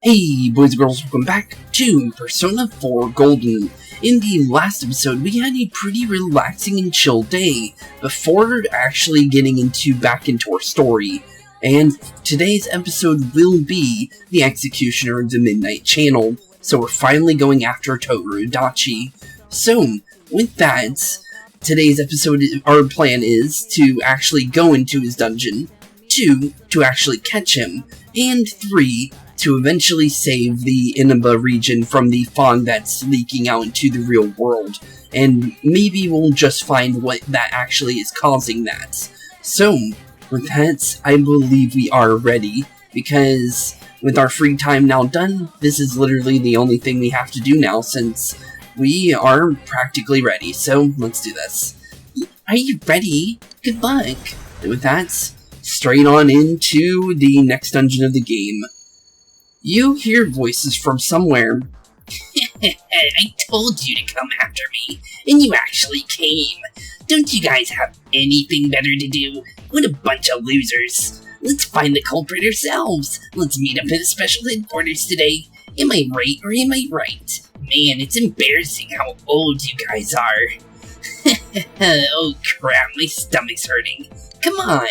Hey boys and girls, welcome back to Persona 4 Golden. In the last episode, we had a pretty relaxing and chill day before actually getting back into our story. And today's episode will be the Executioner of the Midnight Channel, so we're finally going after Torudachi. So, with that, today's episode, our plan is to actually go into his dungeon, 2, to actually catch him, and 3, to eventually save the Inaba region from the fog that's leaking out into the real world. And maybe we'll just find what that actually is causing that. So, with that, I believe we are ready, because with our free time now done, this is literally the only thing we have to do now, since we are practically ready. So, let's do this. Are you ready? Good luck! And with that, straight on into the next dungeon of the game. You hear voices from somewhere. I told you to come after me, and you actually came. Don't you guys have anything better to do? What a bunch of losers. Let's find the culprit ourselves. Let's meet up at the special headquarters today. Am I right or am I right? Man, it's embarrassing how old you guys are. Oh crap, my stomach's hurting. Come on,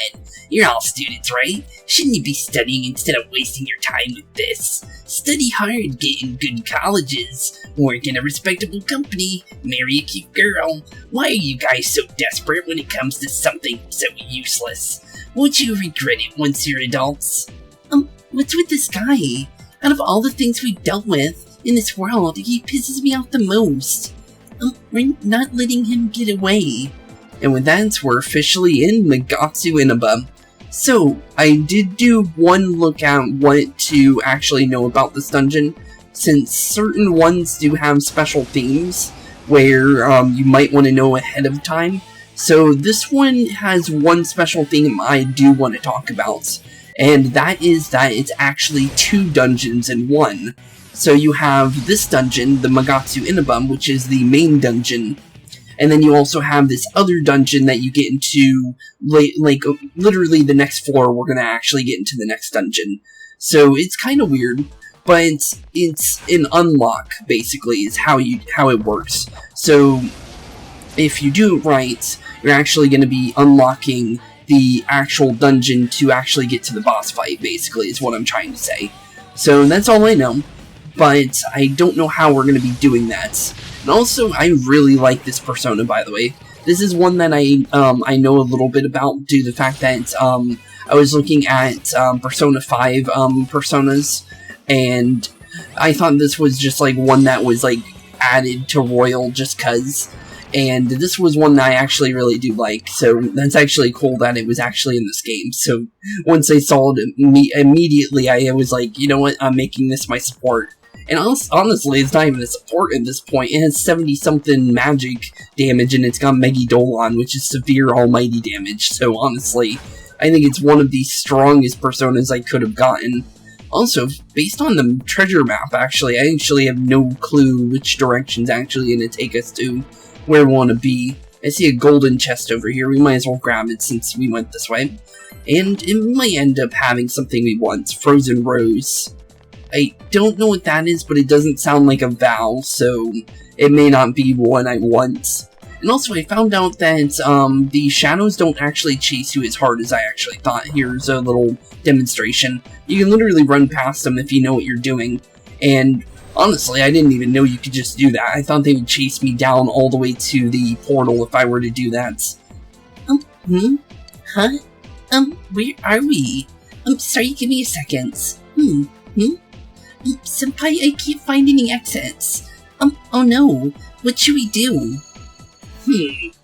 you're all students, right? Shouldn't you be studying instead of wasting your time with this? Study hard, get in good colleges, work in a respectable company, marry a cute girl. Why are you guys so desperate when it comes to something so useless? Won't you regret it once you're adults? What's with this guy? Out of all the things we've dealt with in this world, he pisses me off the most. We're not letting him get away. And with that, we're officially in Nagatsu Inaba. So, I did do one look at what to actually know about this dungeon, since certain ones do have special themes where you might want to know ahead of time. So this one has one special theme I do want to talk about, and that is that it's actually 2 dungeons in one. So you have this dungeon, the Nagatsu Inaba, which is the main dungeon, and then you also have this other dungeon that you get into, like literally the next floor, we're going to actually get into the next dungeon. So it's kind of weird, but it's an unlock, basically, is how it works. So if you do it right, you're actually going to be unlocking the actual dungeon to actually get to the boss fight, basically, is what I'm trying to say. So that's all I know, but I don't know how we're going to be doing that. And also, I really like this persona, by the way. This is one that I know a little bit about due to the fact that I was looking at Persona 5 personas, and I thought this was just like one that was like added to Royal just cuz. And this was one that I actually really do like, so that's actually cool that it was actually in this game. So once I saw it immediately, I was like, you know what, I'm making this my support. And honestly, it's not even a support at this point. It has 70-something magic damage, and it's got Megidolon, which is severe almighty damage. So honestly, I think it's one of the strongest personas I could have gotten. Also, based on the treasure map, I actually have no clue which direction's actually going to take us to where we want to be. I see a golden chest over here. We might as well grab it since we went this way. And it might end up having something we want. Frozen Rose. I don't know what that is, but it doesn't sound like a vow, so it may not be one I want. And also, I found out that the shadows don't actually chase you as hard as I actually thought. Here's a little demonstration. You can literally run past them if you know what you're doing. And honestly, I didn't even know you could just do that. I thought they would chase me down all the way to the portal if I were to do that. Huh? Where are we? Sorry, give me a second. Senpai, I can't find any exits. Oh no, what should we do?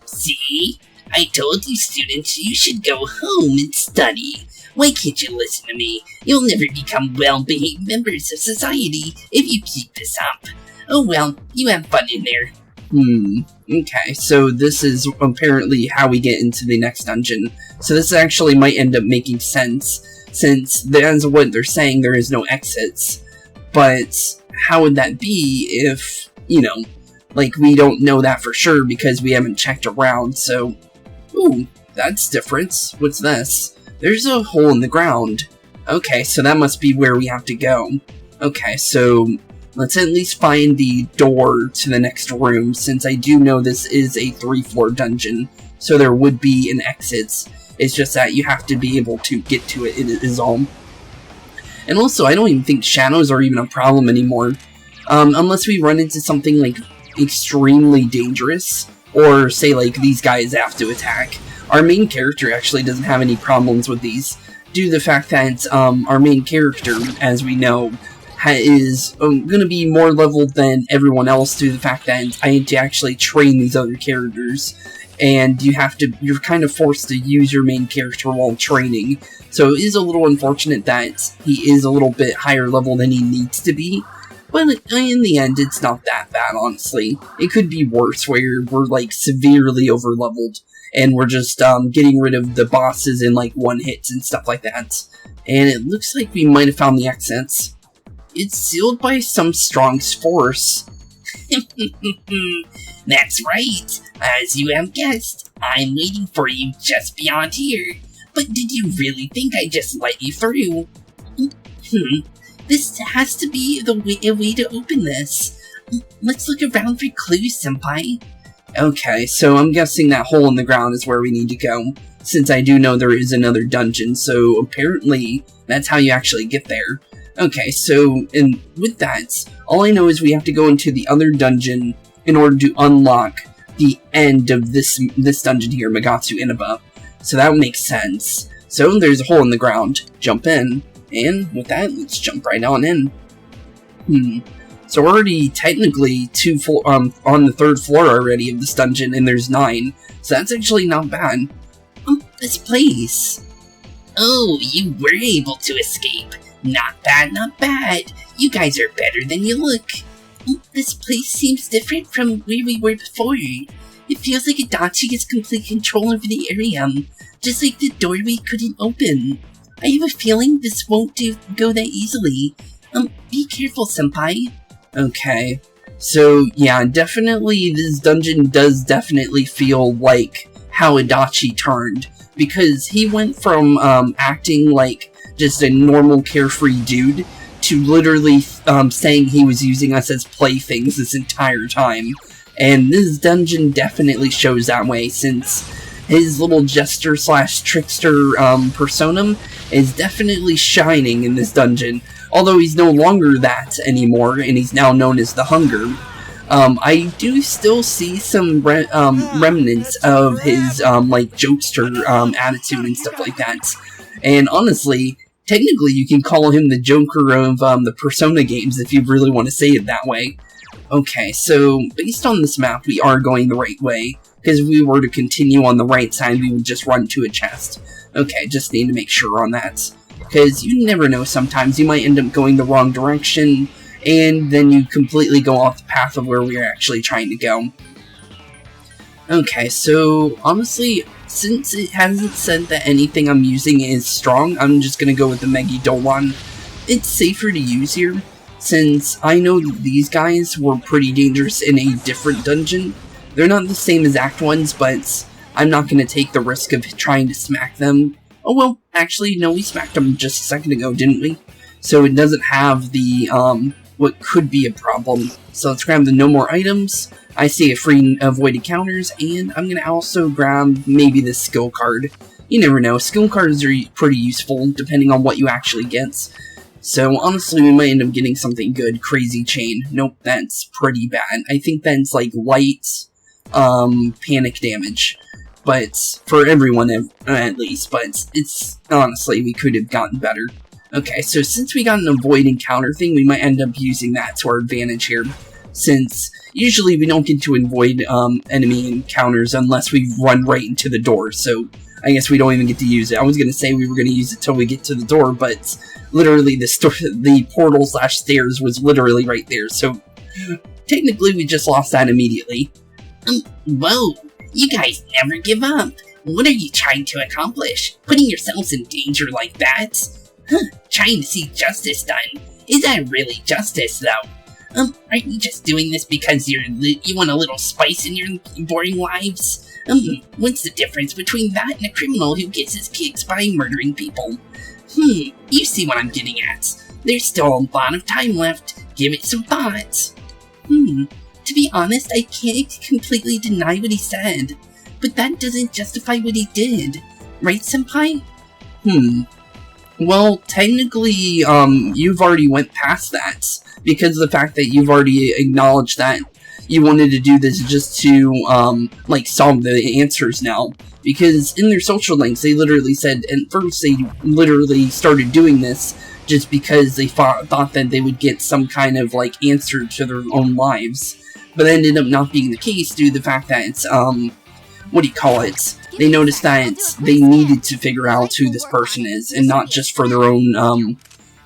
See? I told you students you should go home and study. Why can't you listen to me? You'll never become well-behaved members of society if you keep this up. Oh well, you have fun in there. Okay, so this is apparently how we get into the next dungeon. So this actually might end up making sense, since that's what they're saying, there is no exits. But how would that be if, you know, like, we don't know that for sure because we haven't checked around, so... Ooh, that's different. What's this? There's a hole in the ground. Okay, so that must be where we have to go. Okay, so let's at least find the door to the next room, since I do know this is a 3-floor dungeon, so there would be an exit. It's just that you have to be able to get to it, it is all. And also, I don't even think shadows are even a problem anymore. Unless we run into something, like, extremely dangerous, or say, like, these guys have to attack. Our main character actually doesn't have any problems with these, due to the fact that, our main character, as we know, is going to be more leveled than everyone else, due to the fact that I had to actually train these other characters, and you're kind of forced to use your main character while training. So it is a little unfortunate that he is a little bit higher level than he needs to be, but in the end, it's not that bad, honestly. It could be worse, where we're, like, severely over-leveled, and we're just, getting rid of the bosses in, like, one hits and stuff like that. And it looks like we might have found the exits. It's sealed by some strong force. That's right. As you have guessed, I'm waiting for you just beyond here. But did you really think I just let you through? This has to be a way to open this. Let's look around for clues, Senpai. Okay, so I'm guessing that hole in the ground is where we need to go, since I do know there is another dungeon, so apparently that's how you actually get there. Okay, so, and with that, all I know is we have to go into the other dungeon in order to unlock the end of this dungeon here, Megatsu Inaba. So that makes sense. So there's a hole in the ground. Jump in. And with that, let's jump right on in. So we're already technically on the 3rd floor already of this dungeon, and there's 9. So that's actually not bad. This place. Oh, you were able to escape. Not bad, not bad. You guys are better than you look. This place seems different from where we were before. It feels like Adachi has complete control over the area, just like the doorway couldn't open. I have a feeling this won't go that easily. Be careful, Senpai. Okay. So, yeah, definitely this dungeon does definitely feel like how Adachi turned, because he went from acting like just a normal carefree dude to literally saying he was using us as playthings this entire time. And this dungeon definitely shows that way, since his little jester slash trickster personam is definitely shining in this dungeon. Although he's no longer that anymore, and he's now known as the Hunger. I do still see some remnants of his like jokester attitude and stuff like that. And honestly, technically you can call him the Joker of the Persona games if you really want to say it that way. Okay, so based on this map, we are going the right way, because if we were to continue on the right side, we would just run to a chest. Okay, just need to make sure on that, because you never know, sometimes you might end up going the wrong direction, and then you completely go off the path of where we are actually trying to go. Okay, so honestly, since it hasn't said that anything I'm using is strong, I'm just gonna go with the Megi Doran. It's safer to use here, since I know these guys were pretty dangerous in a different dungeon. They're not the same as Act 1's, but I'm not going to take the risk of trying to smack them. Oh well, actually, no, we smacked them just a second ago, didn't we? So it doesn't have the, what could be a problem. So let's grab the no more items. I see a free avoided counters, and I'm going to also grab maybe this skill card. You never know, skill cards are pretty useful, depending on what you actually get. So, honestly, we might end up getting something good. Crazy Chain. Nope, that's pretty bad. I think that's, like, light, panic damage. But, for everyone, at least. But, it's, honestly, we could have gotten better. Okay, so since we got an avoid encounter thing, we might end up using that to our advantage here. Since, usually we don't get to avoid, enemy encounters unless we run right into the door. So, I guess we don't even get to use it. I was gonna say we were gonna use it till we get to the door, but literally the portal slash stairs was literally right there, so technically we just lost that immediately. Whoa, you guys never give up. What are you trying to accomplish? Putting yourselves in danger like that? Trying to see justice done. Is that really justice, though? Aren't you just doing this because you want a little spice in your boring lives? What's the difference between that and a criminal who gets his kicks by murdering people? You see what I'm getting at. There's still a lot of time left. Give it some thought. To be honest, I can't completely deny what he said. But that doesn't justify what he did. Right, Senpai? Well, technically, you've already went past that. Because of the fact that you've already acknowledged that you wanted to do this just to, like, solve the answers now. Because in their social links, they literally said, and first they literally started doing this just because they thought that they would get some kind of, like, answer to their own lives. But that ended up not being the case due to the fact that it's, they noticed that they needed to figure out who this person is, and not just for their own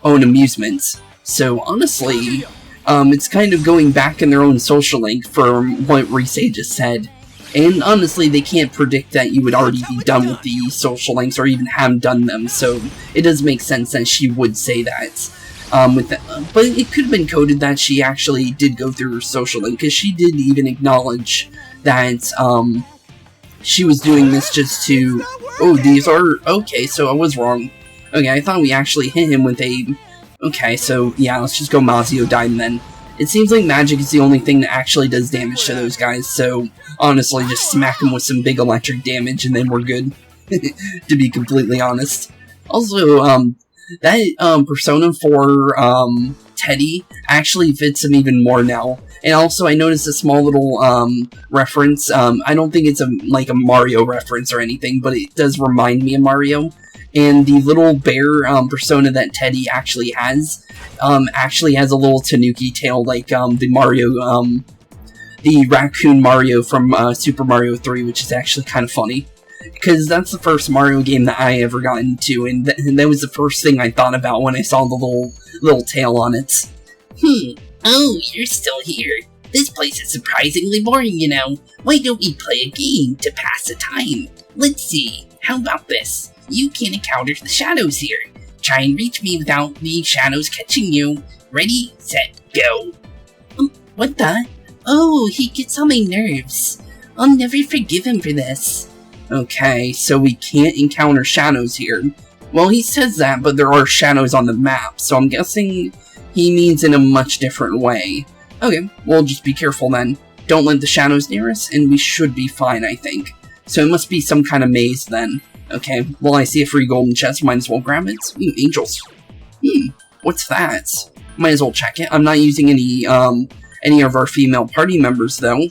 amusement. So, honestly, it's kind of going back in their own social link for what Rise just said. And honestly, they can't predict that you would already be done with the social links or even have done them, so it does make sense that she would say that. But it could have been coded that she actually did go through her social link, because she did even acknowledge that, she was doing this just to... Oh, these are... Okay, so I was wrong. Okay, I thought we actually hit him with a... Okay, so yeah, let's just go Mazio Dime then. It seems like magic is the only thing that actually does damage to those guys, so honestly, just smack them with some big electric damage and then we're good. To be completely honest. Also, that persona for Teddy actually fits him even more now. And also, I noticed a small little reference. I don't think it's like a Mario reference or anything, but it does remind me of Mario. And the little bear persona that Teddy actually has a little Tanuki tail like the Mario, the raccoon Mario from Super Mario 3, which is actually kind of funny. Because that's the first Mario game that I ever got into, and that was the first thing I thought about when I saw the little tail on it. Oh, you're still here. This place is surprisingly boring, you know. Why don't we play a game to pass the time? Let's see. How about this? You can encounter the shadows here. Try and reach me without the shadows catching you. Ready, set, go. What the? Oh, he gets on my nerves. I'll never forgive him for this. Okay, so we can't encounter shadows here. Well, he says that, but there are shadows on the map, so I'm guessing he means in a much different way. Okay, we'll just be careful then. Don't let the shadows near us, and we should be fine, I think. So it must be some kind of maze then. Okay, well, I see a free golden chest, might as well grab it. Ooh, angels. What's that? Might as well check it. I'm not using any of our female party members, though.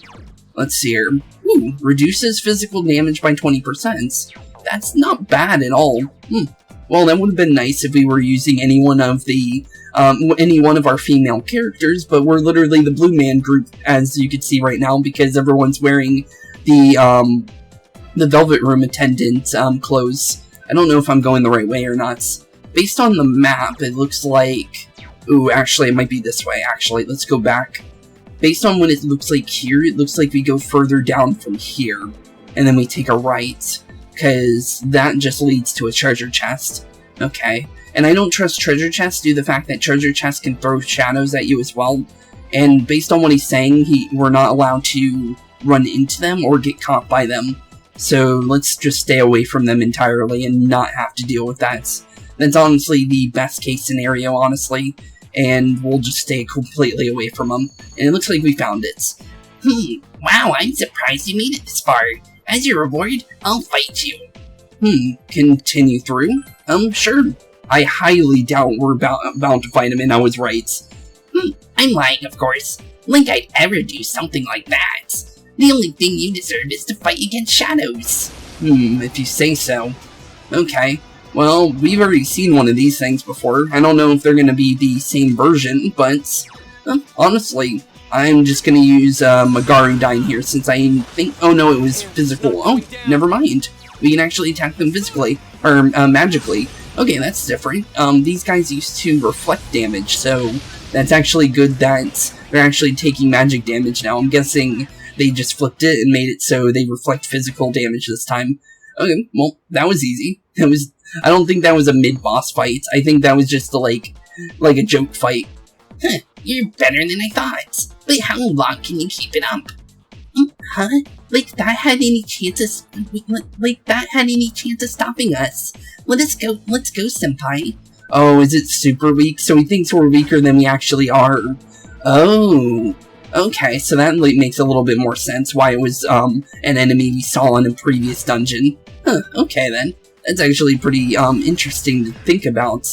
Let's see here. Ooh, reduces physical damage by 20%. That's not bad at all. Well, that would have been nice if we were using any one of our female characters, but we're literally the Blue Man group, as you can see right now, because everyone's wearing the Velvet Room attendant clothes. I don't know if I'm going the right way or not. Based on the map, it looks like... Ooh, actually, it might be this way, actually. Let's go back. Based on what it looks like here, it looks like we go further down from here, and then we take a right, because that just leads to a treasure chest. Okay. And I don't trust treasure chests due to the fact that treasure chests can throw shadows at you as well. And based on what he's saying, we're not allowed to run into them or get caught by them. So let's just stay away from them entirely and not have to deal with that. That's honestly the best case scenario, honestly. And we'll just stay completely away from them. And it looks like we found it. Wow, I'm surprised you made it this far. As your reward, I'll fight you. Continue through? Sure. I highly doubt we're about to fight him, and I was right. I'm lying, of course. Like I'd ever do something like that. The only thing you deserve is to fight against shadows. If you say so. Okay. Well, we've already seen one of these things before. I don't know if they're going to be the same version, but honestly, I'm just going to use Magaru Dine here since I think... Oh no, it was physical. Oh, never mind. We can actually attack them physically, or magically. Okay, that's different. These guys used to reflect damage, so that's actually good that they're actually taking magic damage now. I'm guessing they just flipped it and made it so they reflect physical damage this time. Okay, well, that was easy. I don't think that was a mid-boss fight. I think that was just like a joke fight. You're better than I thought. But how long can you keep it up? Like that had any chance of stopping us. Let's go, senpai. Oh, is it super weak? So he thinks we're weaker than we actually are. Oh, okay, so that makes a little bit more sense why it was an enemy we saw in a previous dungeon. Huh, okay then. That's actually pretty interesting to think about.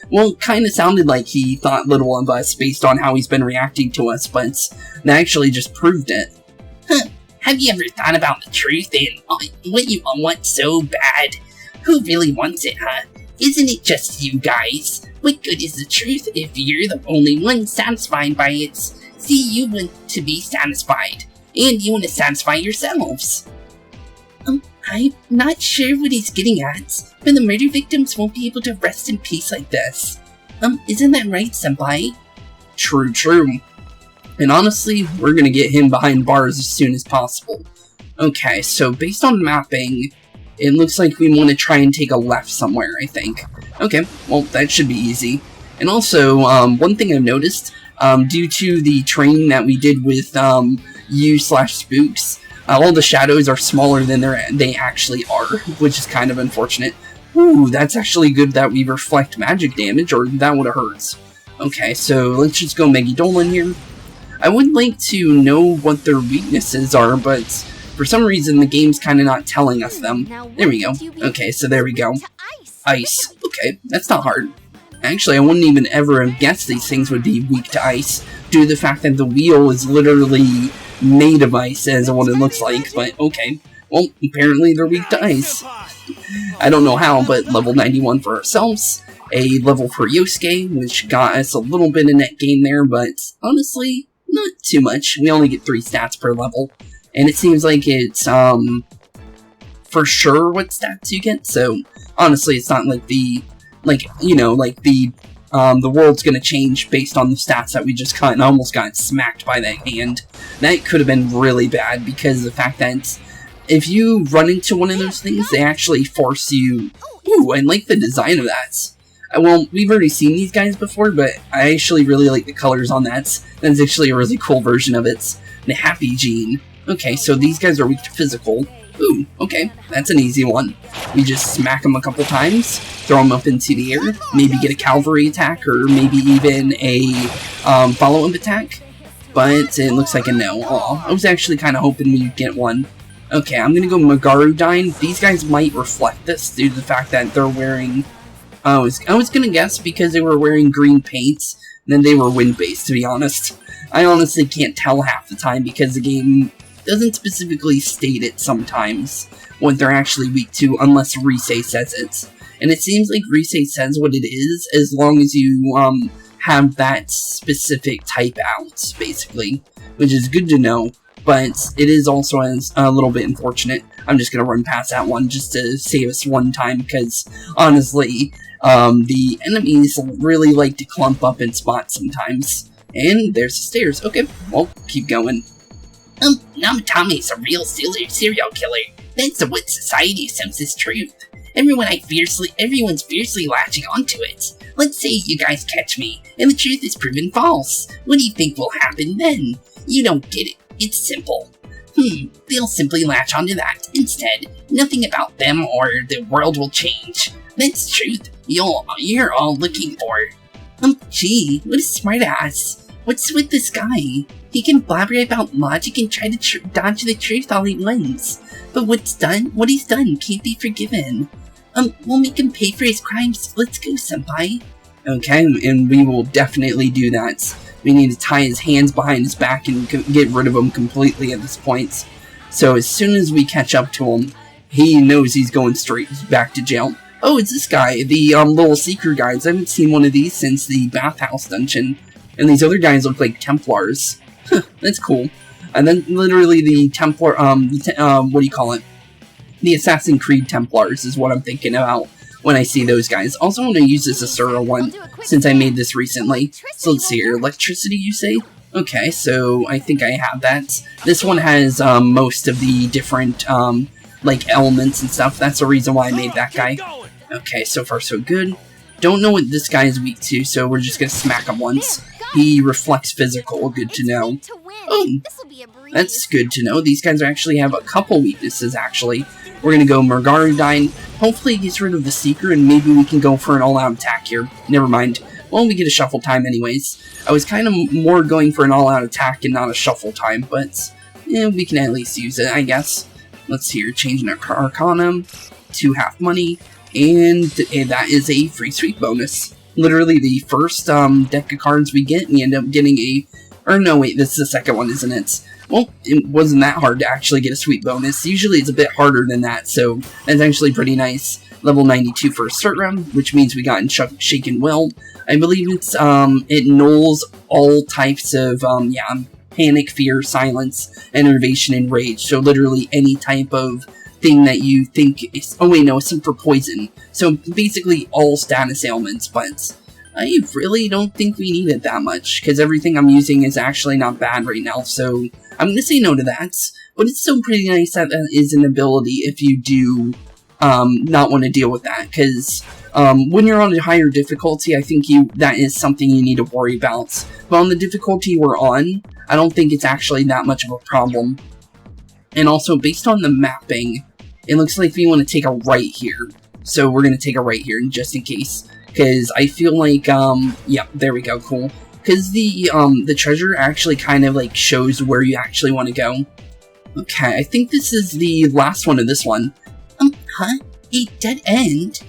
Well, kinda sounded like he thought little of us based on how he's been reacting to us, but that actually just proved it. Huh, have you ever thought about the truth and what you want so bad? Who really wants it, huh? Isn't it just you guys? What good is the truth if you're the only one satisfied by it? See, you want to be satisfied, and you want to satisfy yourselves. I'm not sure what he's getting at, but the murder victims won't be able to rest in peace like this. Isn't that right, Senpai? True, true. And honestly, we're gonna get him behind bars as soon as possible. Okay, so based on mapping, it looks like we want to try and take a left somewhere, I think. Okay, well, that should be easy. And also, one thing I've noticed, due to the training that we did with you/Spooks, all the shadows are smaller than they actually are, which is kind of unfortunate. Ooh, that's actually good that we reflect magic damage, or that would have hurt. Okay, so let's just go Megidolan here. I would like to know what their weaknesses are, but for some reason, the game's kind of not telling us them. There we go. Okay, so there we go. Ice. Okay, that's not hard. Actually, I wouldn't even ever have guessed these things would be weak to ice, due to the fact that the wheel is literally made of ice, as what it looks like, but okay. Well, apparently they're weak to ice. I don't know how, but level 91 for ourselves. A level for Yosuke, which got us a little bit of net gain there, but honestly, not too much. We only get 3 stats per level. And it seems like it's, for sure what stats you get, so honestly, it's not like the world's gonna change based on the stats that we just cut and almost got smacked by that hand. That could have been really bad because of the fact that if you run into one of those things, they actually force you... Ooh, I like the design of that. Well, we've already seen these guys before, but I actually really like the colors on that. That's actually a really cool version of it. The Happy Gene. Okay, so these guys are weak to physical. Ooh, okay, that's an easy one. We just smack them a couple times, throw them up into the air, maybe get a cavalry attack, or maybe even a follow-up attack. But it looks like a no. Aw, I was actually kind of hoping we'd get one. Okay, I'm gonna go Magarudyne. These guys might reflect this due to the fact that they're wearing... I was gonna guess because they were wearing green paint, then they were wind-based, to be honest. I honestly can't tell half the time because the game doesn't specifically state it sometimes what they're actually weak to unless Rise says it. And it seems like Rise says what it is as long as you have that specific type out, basically. Which is good to know, but it is also a little bit unfortunate. I'm just going to run past that one just to save us one time because, honestly, the enemies really like to clump up in spots sometimes. And there's the stairs. Okay, well, keep going. Namatome's a real serial killer. That's what society assumes is truth. Everyone's fiercely latching onto it. Let's say you guys catch me, and the truth is proven false. What do you think will happen then? You don't get it. It's simple. They'll simply latch onto that. Instead, nothing about them or the world will change. That's truth you're all looking for. Gee, what a smartass. What's with this guy? He can blabber about logic and try to dodge the truth all he wants. But what he's done can't be forgiven. We'll make him pay for his crimes. Let's go, Senpai. Okay, and we will definitely do that. We need to tie his hands behind his back and get rid of him completely at this point. So as soon as we catch up to him, he knows he's going straight back to jail. Oh, it's this guy, the little seeker guys. I haven't seen one of these since the bathhouse dungeon. And these other guys look like Templars. That's cool. And then literally the Templar, what do you call it? The Assassin's Creed Templars is what I'm thinking about when I see those guys. Also, I'm going to use this Asura one since I made this recently. So let's see here. Electricity, you say? Okay, so I think I have that. This one has most of the different like elements and stuff. That's the reason why I made that guy. Okay, so far so good. Don't know what this guy is weak to, so we're just going to smack him once. He reflects physical, good to know. Oh, that's good to know. These guys actually have a couple weaknesses, actually. We're gonna go Margaridine. Hopefully it gets rid of the Seeker, and maybe we can go for an all-out attack here. Never mind. Well, we get a shuffle time anyways. I was kind of more going for an all-out attack and not a shuffle time, but we can at least use it, I guess. Let's see here, changing our Arcana to half money, and that is a free sweep bonus. Literally the first deck of cards we get, we end up getting a... Or no, wait, this is the second one, isn't it? Well, it wasn't that hard to actually get a sweep bonus. Usually it's a bit harder than that, so that's actually pretty nice. Level 92 for a start round, which means we got in Shaken Will. I believe it's, it nulls all types of, panic, fear, silence, enervation, and rage. So literally any type of thing that you think is... Oh wait, no, it's for poison. So basically all status ailments, but I really don't think we need it that much, because everything I'm using is actually not bad right now, so I'm gonna say no to that. But it's still pretty nice that that is an ability if you do not want to deal with that, because when you're on a higher difficulty, I think that is something you need to worry about. But on the difficulty we're on, I don't think it's actually that much of a problem. And also, based on the mapping, it looks like we want to take a right here. So we're going to take a right here, just in case. Because I feel like, yeah, there we go, cool. Because the treasure actually kind of, like, shows where you actually want to go. Okay, I think this is the last one of this one. Huh? A dead end?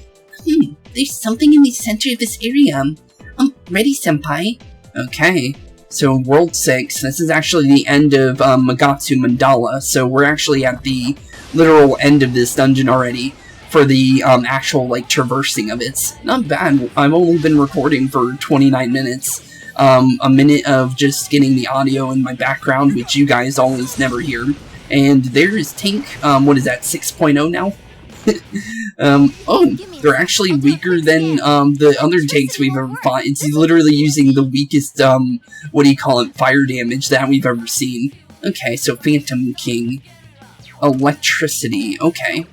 There's something in the center of this area. Ready, senpai. Okay, so World 6, this is actually the end of Magatsu Mandala, so we're actually at the literal end of this dungeon already for the actual, like, traversing of it. Not bad. I've only been recording for 29 minutes. A minute of just getting the audio in my background, which you guys always never hear. And there is Tank, what is that, 6.0 now? Oh, they're actually weaker than the other tanks we've ever fought. It's literally using the weakest, what do you call it, fire damage that we've ever seen. Okay, so Phantom King. Electricity, okay.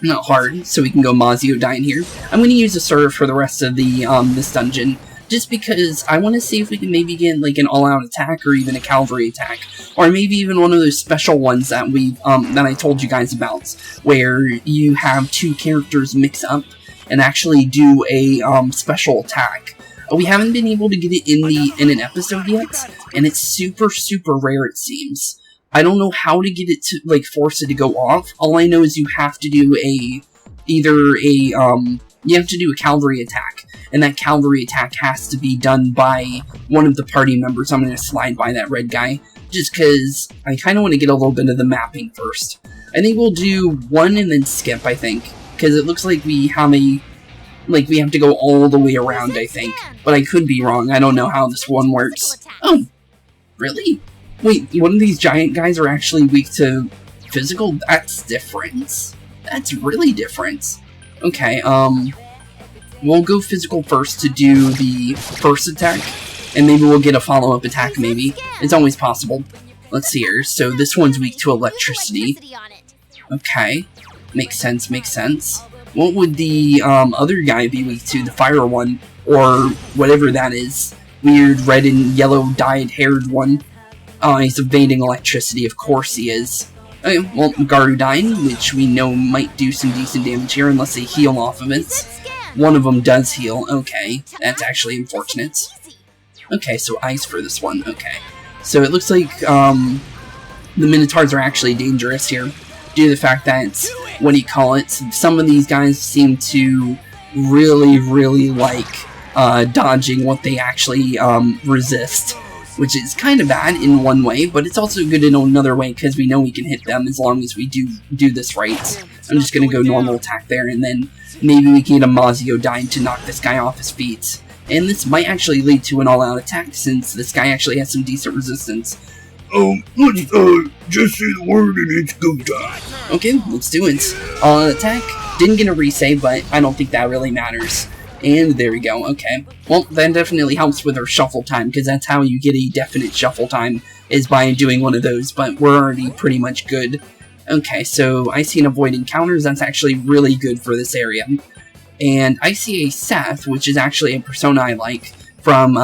Not hard, so we can go Mazio Dine here. I'm going to use a Serve for the rest of the this dungeon, just because I want to see if we can maybe get like an all-out attack or even a cavalry attack, or maybe even one of those special ones that that I told you guys about, where you have two characters mix up and actually do a special attack. We haven't been able to get it in an episode yet, and it's super rare, it seems. I don't know how to get it to, like, force it to go off. All I know is you have to do you have to do a cavalry attack, and that cavalry attack has to be done by one of the party members. I'm going to slide by that red guy, just because I kind of want to get a little bit of the mapping first. I think we'll do one and then skip, I think, because it looks like we have we have to go all the way around, I think. But I could be wrong. I don't know how this one works. Oh, really? Wait, one of these giant guys are actually weak to physical? That's different. That's really different. Okay, we'll go physical first to do the first attack, and maybe we'll get a follow-up attack, maybe. It's always possible. Let's see here. So this one's weak to electricity. Okay, makes sense, makes sense. What would the other guy be weak to? The fire one, or whatever that is. Weird red and yellow dyed-haired one. Oh, he's evading electricity, of course he is. Okay, well, Garudine, which we know might do some decent damage here unless they heal off of it. One of them does heal, okay. That's actually unfortunate. Okay, so ice for this one, okay. So it looks like the Minotaurs are actually dangerous here, due to the fact that, what do you call it, some of these guys seem to really like dodging what they actually resist. Which is kind of bad in one way, but it's also good in another way because we know we can hit them as long as we do this right. I'm just going to go normal attack there, and then maybe we can get a Mazio Dine to knock this guy off his feet. And this might actually lead to an all-out attack since this guy actually has some decent resistance. Let's just say the word and it's go time. Okay, let's do it. All-out attack. Didn't get a resave, but I don't think that really matters. And there we go, okay. Well, that definitely helps with our shuffle time, because that's how you get a definite shuffle time, is by doing one of those, but we're already pretty much good. Okay, so I see an avoid encounters, that's actually really good for this area. And I see a Seth, which is actually a persona I like, from,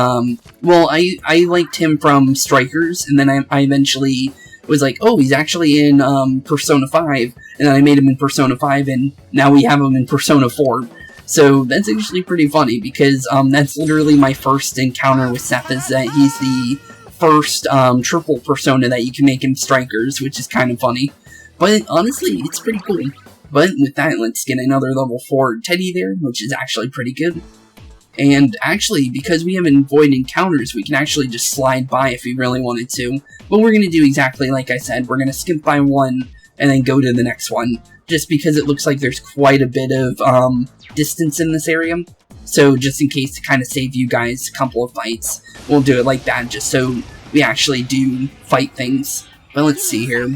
well, I liked him from Strikers, and then I eventually was like, oh, he's actually in Persona 5, and then I made him in Persona 5, and now we have him in Persona 4. So that's actually pretty funny, because that's literally my first encounter with Seth, is that he's the first triple persona that you can make in Strikers, which is kind of funny. But honestly, it's pretty cool. But with that, let's get another level 4 Teddy there, which is actually pretty good. And actually, because we have void encounters, we can actually just slide by if we really wanted to. But we're going to do exactly like I said. We're going to skip by one and then go to the next one, just because it looks like there's quite a bit of distance in this area. So just in case, to kind of save you guys a couple of fights, we'll do it like that, just so we actually do fight things. But let's see here.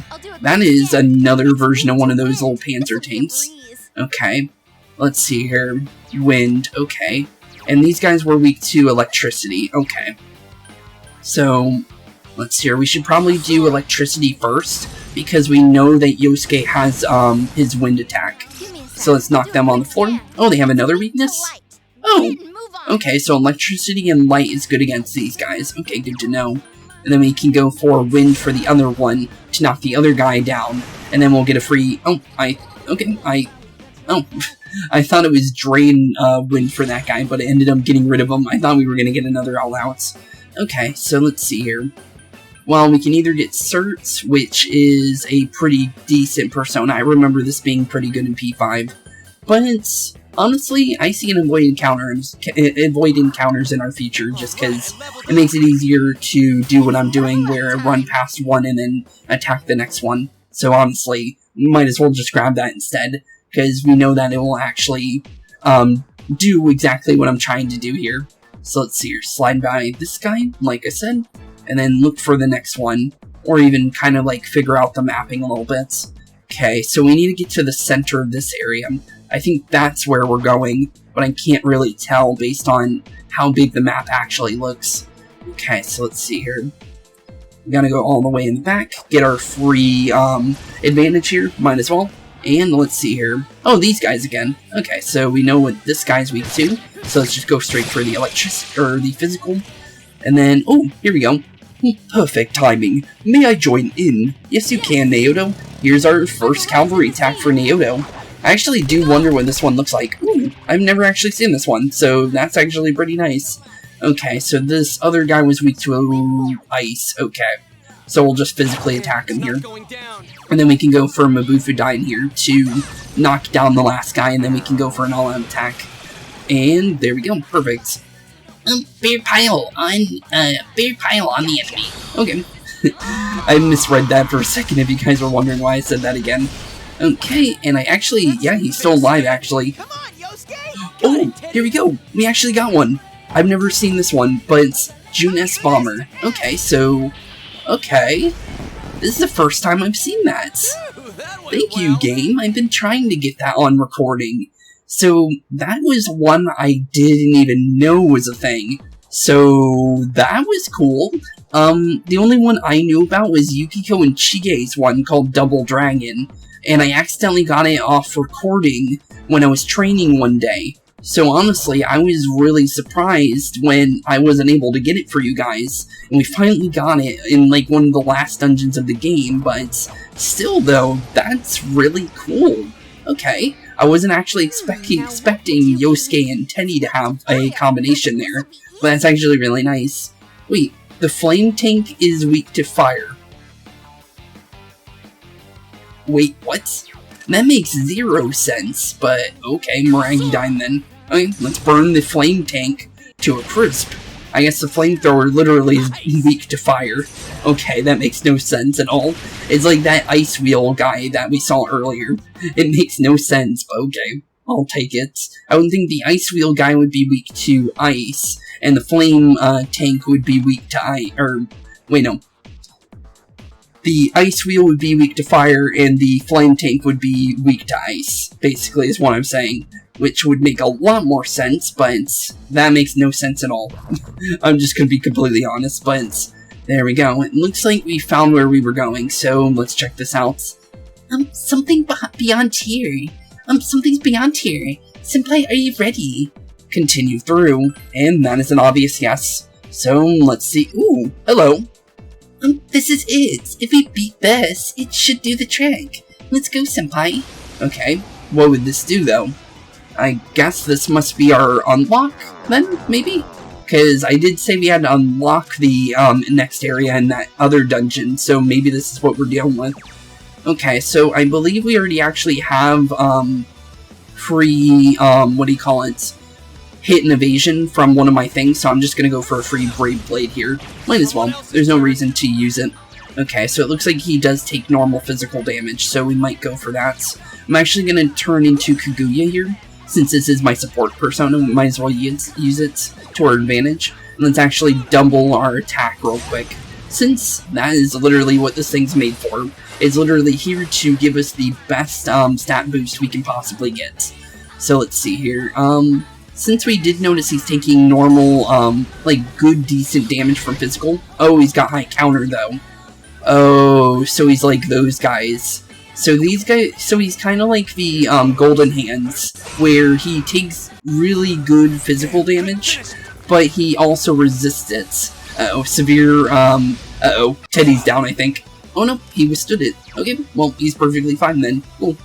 That is another version of one of those little panzer tanks. Okay. Let's see here. Wind. Okay. And these guys were weak to electricity. Okay. So, let's see here. We should probably do electricity first, because we know that Yosuke has his wind attack. So let's knock them on the floor. Oh, they have another weakness? Oh! Okay, so electricity and light is good against these guys. Okay, good to know. And then we can go for wind for the other one to knock the other guy down. And then we'll get a free... Oh, I thought it was drain wind for that guy, but it ended up getting rid of him. I thought we were going to get another all-outs. Okay, so let's see here. Well, we can either get certs, which is a pretty decent persona. I remember this being pretty good in P5. But it's... Honestly, I see an avoid encounters in our future, just because it makes it easier to do what I'm doing, where I run past one and then attack the next one. So honestly, might as well just grab that instead, because we know that it will actually do exactly what I'm trying to do here. So let's see here, slide by this guy, like I said, and then look for the next one, or even kind of like figure out the mapping a little bit. Okay, so we need to get to the center of this area. I think that's where we're going, but I can't really tell based on how big the map actually looks. Okay, so let's see here. We gotta go all the way in the back, get our free advantage here, might as well. And let's see here. Oh, these guys again. Okay, so we know what this guy's weak to, so let's just go straight for the electric or the physical. And then, oh, here we go. Perfect timing. May I join in? Yes, you can, Naoto. Here's our first cavalry attack for Naoto. I actually do wonder what this one looks like. Ooh, I've never actually seen this one, so that's actually pretty nice. Okay, so this other guy was weak to ice. Okay, so we'll just physically attack him here. And then we can go for Mabufudine here to knock down the last guy, and then we can go for an all-out attack. And there we go, perfect. Bear pile on the enemy. Okay. I misread that for a second if you guys were wondering why I said that again. Okay, and I actually, yeah, he's still alive, actually. Oh, here we go. We actually got one. I've never seen this one, but it's June S. Bomber. Okay, so, okay. This is the first time I've seen that. Thank you, game. I've been trying to get that on recording. So, that was one I didn't even know was a thing. So, that was cool. The only one I knew about was Yukiko and Chige's one called Double Dragon. And I accidentally got it off recording when I was training one day. So honestly, I was really surprised when I wasn't able to get it for you guys. And we finally got it in like one of the last dungeons of the game, but still though, that's really cool. Okay, I wasn't actually expecting Yosuke and Teddy to have a combination there, but that's actually really nice. Wait, the flame tank is weak to fire. Wait, what? That makes 0 sense, but okay, Miragidine then. Okay, let's burn the flame tank to a crisp. I guess the flamethrower literally is weak to fire. Okay, that makes no sense at all. It's like that ice wheel guy that we saw earlier. It makes no sense, but okay, I'll take it. I would think the ice wheel guy would be weak to ice, and the flame tank would be weak to ice, or, wait, no. The ice wheel would be weak to fire, and the flame tank would be weak to ice, basically, is what I'm saying. Which would make a lot more sense, but that makes no sense at all. I'm just gonna be completely honest, but there we go. It looks like we found where we were going, so let's check this out. Something beyond here. Something's beyond here. Senpai, are you ready? Continue through, and that is an obvious yes. So, let's see. Ooh, hello. This is it. If we beat this, it should do the trick. Let's go, senpai. Okay, what would this do, though? I guess this must be our unlock, then, maybe? Because I did say we had to unlock the next area in that other dungeon, so maybe this is what we're dealing with. Okay, so I believe we already actually have free, hit and evasion from one of my things, so I'm just going to go for a free Brave Blade here. Might as well. There's no reason to use it. Okay, so it looks like he does take normal physical damage, so we might go for that. I'm actually going to turn into Kaguya here. Since this is my support persona, we might as well use it to our advantage. And let's actually double our attack real quick. Since that is literally what this thing's made for. It's literally here to give us the best stat boost we can possibly get. So let's see here. Since we did notice he's taking normal, good, decent damage from physical. Oh, he's got high counter, though. Oh, so he's like those guys. So these guys, so he's kind of like the, Golden Hands, where he takes really good physical damage, but he also resists it. Uh-oh, severe, Teddy's down, I think. Oh no, he withstood it. Okay, well, he's perfectly fine then. Cool.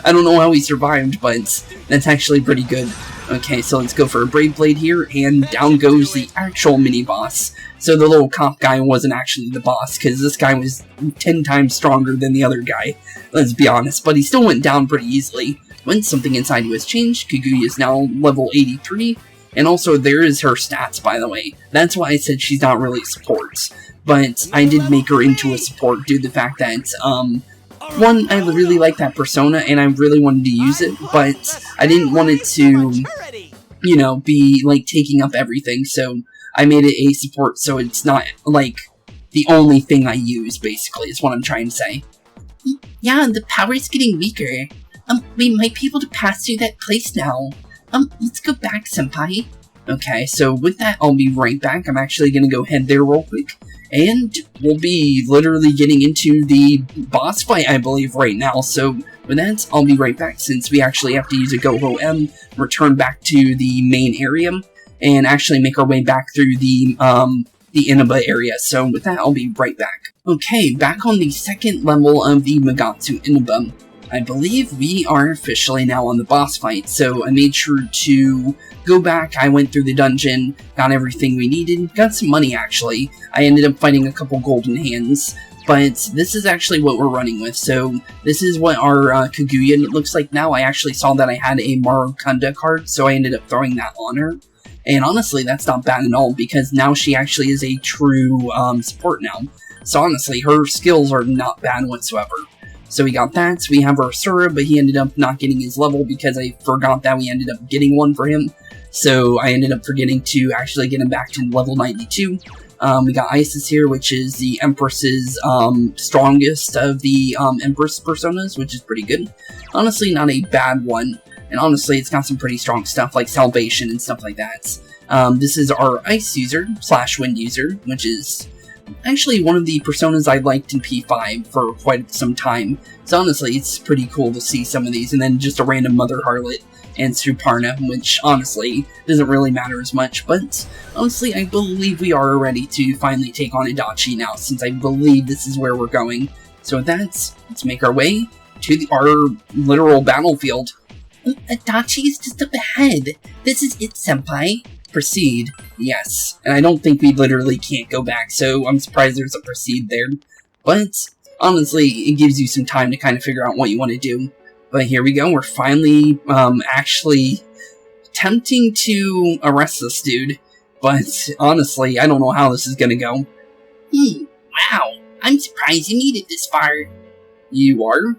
I don't know how he survived, but that's actually pretty good. Okay, so let's go for a Brave Blade here, and down goes the actual mini-boss. So the little cop guy wasn't actually the boss, because this guy was 10 times stronger than the other guy. Let's be honest, but he still went down pretty easily. When something inside you has changed, Kaguya is now level 83, and also there is her stats, by the way. That's why I said she's not really support. But I did make her into a support due to the fact that, one, I really like that persona, and I really wanted to use it, but I didn't want it to, you know, be, like, taking up everything, so I made it a support so it's not, like, the only thing I use, basically, is what I'm trying to say. Yeah, the power's getting weaker. We might be able to pass through that place now. Let's go back, senpai. Okay, so with that, I'll be right back. I'm actually gonna go head there real quick. And we'll be literally getting into the boss fight, I believe, right now. So with that, I'll be right back since we actually have to use a Go-Ho M, return back to the main area, and actually make our way back through the Inaba area. So with that, I'll be right back. Okay, back on the second level of the Megatsu Inaba. I believe we are officially now on the boss fight, so I made sure to go back. I went through the dungeon, got everything we needed, got some money actually. I ended up fighting a couple golden hands, but this is actually what we're running with. So this is what our Kaguya looks like now. I actually saw that I had a Marukanda card, so I ended up throwing that on her. And honestly, that's not bad at all, because now she actually is a true support now. So honestly, her skills are not bad whatsoever. So we got that. We have our Sura, but he ended up not getting his level because I forgot that we ended up getting one for him. So I ended up forgetting to actually get him back to level 92. We got Isis here, which is the Empress's strongest of the Empress personas, which is pretty good. Honestly, not a bad one. And honestly, it's got some pretty strong stuff like Salvation and stuff like that. This is our Ice user / Wind user, which is actually one of the personas I liked in P5 for quite some time. So honestly, it's pretty cool to see some of these, and then just a random Mother Harlot and Suparna, which honestly doesn't really matter as much, but honestly I believe we are ready to finally take on Adachi now, since I believe this is where we're going. So with that, let's make our way to our literal battlefield. Adachi is just up ahead. This is it, senpai. Proceed. Yes. And I don't think we literally can't go back, so I'm surprised there's a proceed there. But honestly, it gives you some time to kind of figure out what you want to do. But here we go, we're finally actually attempting to arrest this dude. But honestly, I don't know how this is gonna go. Wow, I'm surprised you made it this far. You are?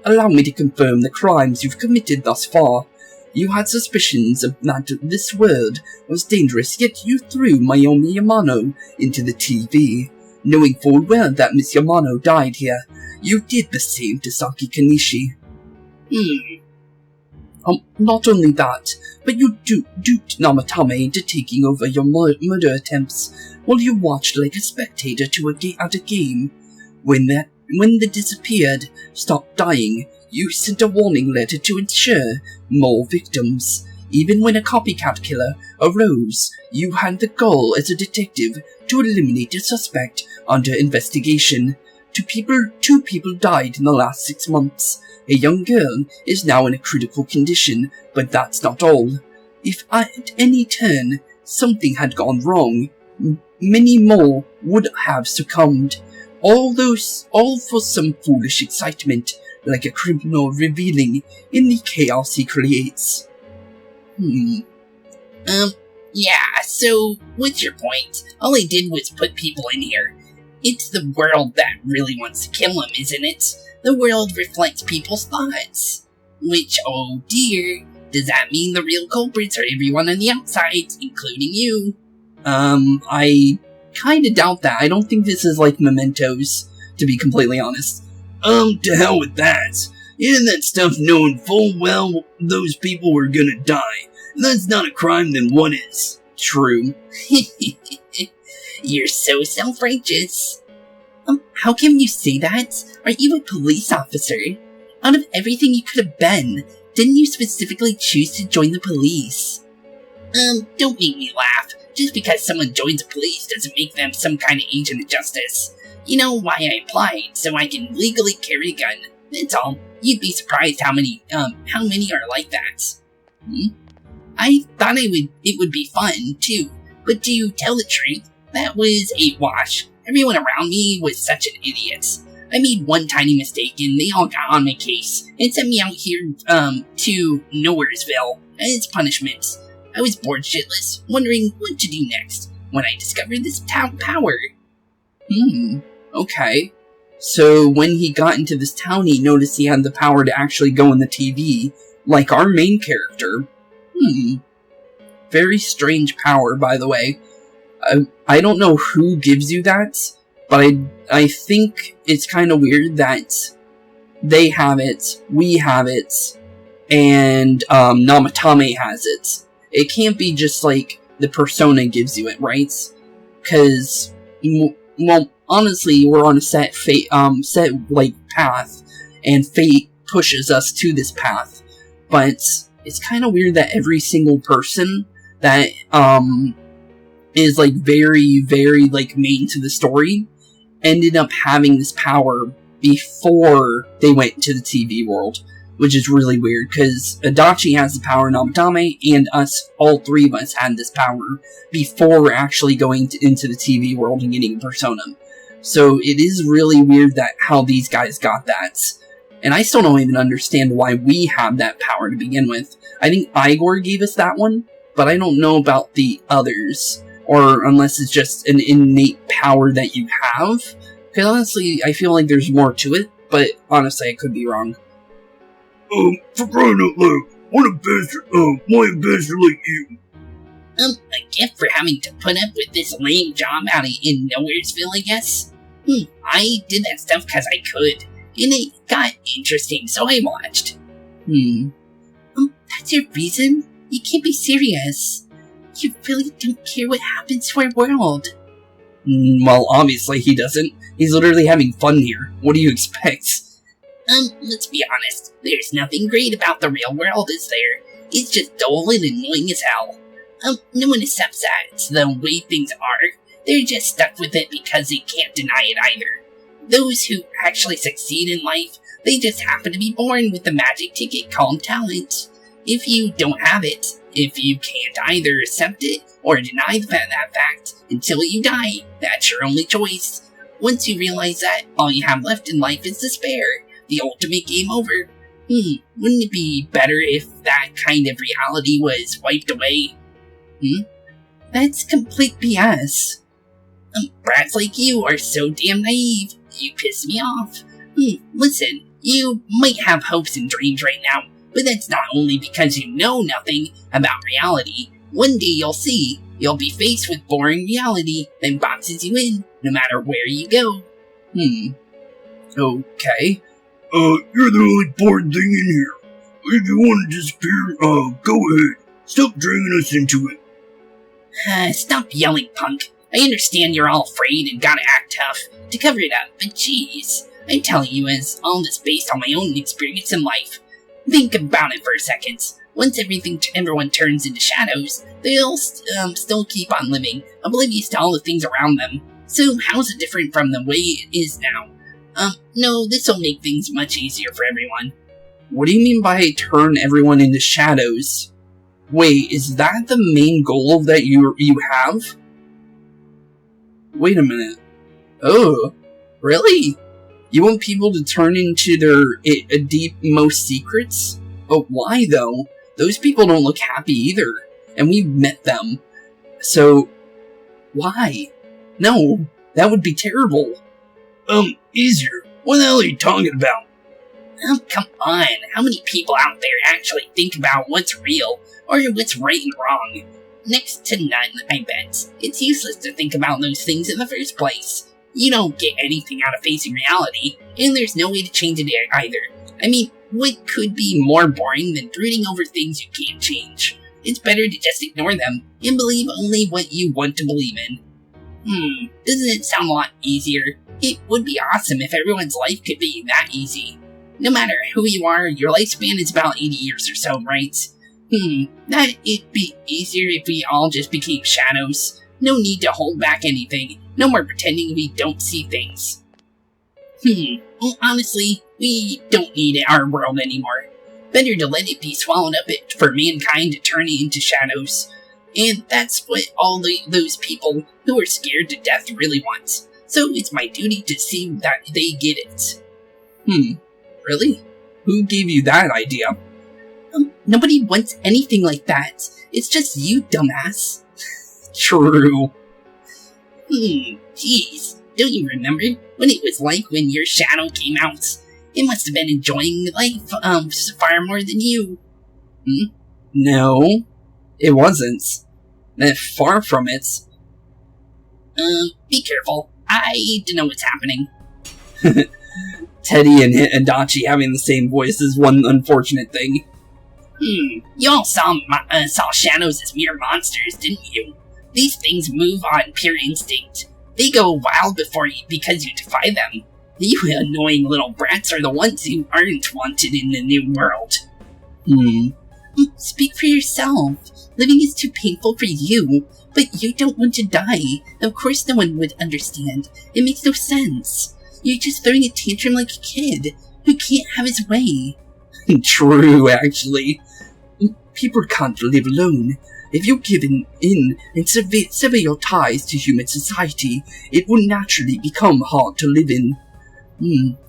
Allow me to confirm the crimes you've committed thus far. You had suspicions that this world was dangerous, yet you threw Mayumi Yamano into the TV. Knowing full well that Miss Yamano died here, you did the same to Saki Kanishi. Not only that, but you duped Namatame into taking over your murder attempts, while you watched like a spectator at a game. When they disappeared, stopped dying, you sent a warning letter to ensure more victims. Even when a copycat killer arose, you had the goal as a detective to eliminate a suspect under investigation. Two people died in the last 6 months. A young girl is now in a critical condition, but that's not all. If at any turn something had gone wrong, many more would have succumbed. All for some foolish excitement, like a criminal revealing in the chaos he creates. Yeah, so what's your point? All I did was put people in here. It's the world that really wants to kill him, isn't it? The world reflects people's thoughts. Which, oh dear, does that mean the real culprits are everyone on the outside, including you? I kinda doubt that. I don't think this is like Mementos, to be completely honest. To hell with that. Isn't that stuff knowing full well those people were gonna die? If that's not a crime, then what is? True. You're so self-righteous. How can you say that? Are you a police officer? Out of everything you could have been, didn't you specifically choose to join the police? Don't make me laugh. Just because someone joins the police doesn't make them some kind of agent of justice. You know why I applied, so I can legally carry a gun. That's all. You'd be surprised how many are like that. I thought it would be fun, too. But to tell the truth, that was a wash. Everyone around me was such an idiot. I made one tiny mistake and they all got on my case and sent me out here, to Nowheresville as punishment. I was bored shitless, wondering what to do next, when I discovered this town power. Okay. So when he got into this town, he noticed he had the power to actually go in the TV, like our main character. Very strange power, by the way. I don't know who gives you that, but I think it's kind of weird that they have it, we have it, and Namatame has it. It can't be just like the persona gives you it, right? Because, well, honestly, we're on a set path, and fate pushes us to this path. But it's kind of weird that every single person that is like very, very like main to the story ended up having this power before they went to the TV world, which is really weird because Adachi has the power, Namatame, and us, all three of us, had this power before actually going into the TV world and getting a persona. So it is really weird that how these guys got that. And I still don't even understand why we have that power to begin with. I think Igor gave us that one, but I don't know about the others. Or unless it's just an innate power that you have. Because honestly, I feel like there's more to it, but honestly, I could be wrong. For crying out loud, why a bastard like you? A gift for having to put up with this lame job out in Nowheresville, I guess? I did that stuff because I could, and it got interesting, so I watched. That's your reason? You can't be serious. You really don't care what happens to our world. Well, obviously he doesn't. He's literally having fun here. What do you expect? Let's be honest. There's nothing great about the real world, is there? It's just dull and annoying as hell. No one accepts that it's the way things are. They're just stuck with it because they can't deny it either. Those who actually succeed in life, they just happen to be born with the magic ticket called talent. If you don't have it, if you can't either accept it or deny that fact until you die, that's your only choice. Once you realize that, all you have left in life is despair, the ultimate game over. Wouldn't it be better if that kind of reality was wiped away? That's complete BS. Brats like you are so damn naive. You piss me off. Listen, you might have hopes and dreams right now, but that's not only because you know nothing about reality. One day you'll see. You'll be faced with boring reality that boxes you in, no matter where you go. Okay. You're the only bored thing in here. If you want to disappear, go ahead. Stop dragging us into it. Stop yelling, punk. I understand you're all afraid and gotta act tough to cover it up, but jeez. I'm telling you as all this based on my own experience in life. Think about it for a second. Once everyone turns into shadows, they'll still keep on living, oblivious to all the things around them. So how's it different from the way it is now? No, this'll make things much easier for everyone. What do you mean by turn everyone into shadows? Wait, is that the main goal that you have? Wait a minute. Oh, really? You want people to turn into their deep-most secrets? But why, though? Those people don't look happy either, and we've met them. So, why? No, that would be terrible. Easier. What the hell are you talking about? Oh, come on. How many people out there actually think about what's real, or what's right and wrong? Next to none, I bet. It's useless to think about those things in the first place. You don't get anything out of facing reality, and there's no way to change it either. I mean, what could be more boring than brooding over things you can't change? It's better to just ignore them, and believe only what you want to believe in. Doesn't it sound a lot easier? It would be awesome if everyone's life could be that easy. No matter who you are, your lifespan is about 80 years or so, right? It'd be easier if we all just became shadows. No need to hold back anything. No more pretending we don't see things. Well, honestly, we don't need our world anymore. Better to let it be swallowed up for mankind to turn it into shadows. And that's what all those people who are scared to death really want. So it's my duty to see that they get it. Really? Who gave you that idea? Nobody wants anything like that. It's just you, dumbass. True. Jeez. Don't you remember what it was like when your shadow came out? It must have been enjoying life, far more than you. No, it wasn't. Far from it. Be careful. I don't know what's happening. Teddy and Adachi having the same voice is one unfortunate thing. You all saw shadows as mere monsters, didn't you? These things move on pure instinct. They go wild because you defy them. You annoying little brats are the ones who aren't wanted in the new world. Speak for yourself. Living is too painful for you, but you don't want to die. Of course no one would understand. It makes no sense. You're just throwing a tantrum like a kid who can't have his way. True, actually. People can't live alone. If you give in and sever your ties to human society, it will naturally become hard to live in.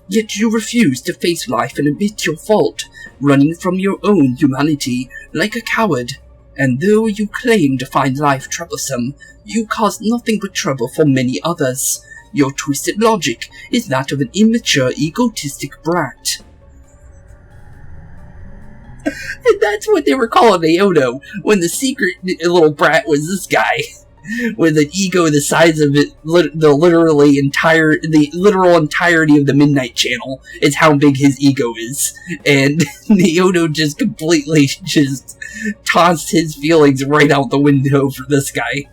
Yet you refuse to face life and admit your fault, running from your own humanity like a coward. And though you claim to find life troublesome, you cause nothing but trouble for many others. Your twisted logic is that of an immature, egotistic brat. And that's what they were calling Naoto, when the secret little brat was this guy, with an ego the size of it, the literal entirety of the Midnight Channel is how big his ego is. And Naoto just completely just tossed his feelings right out the window for this guy.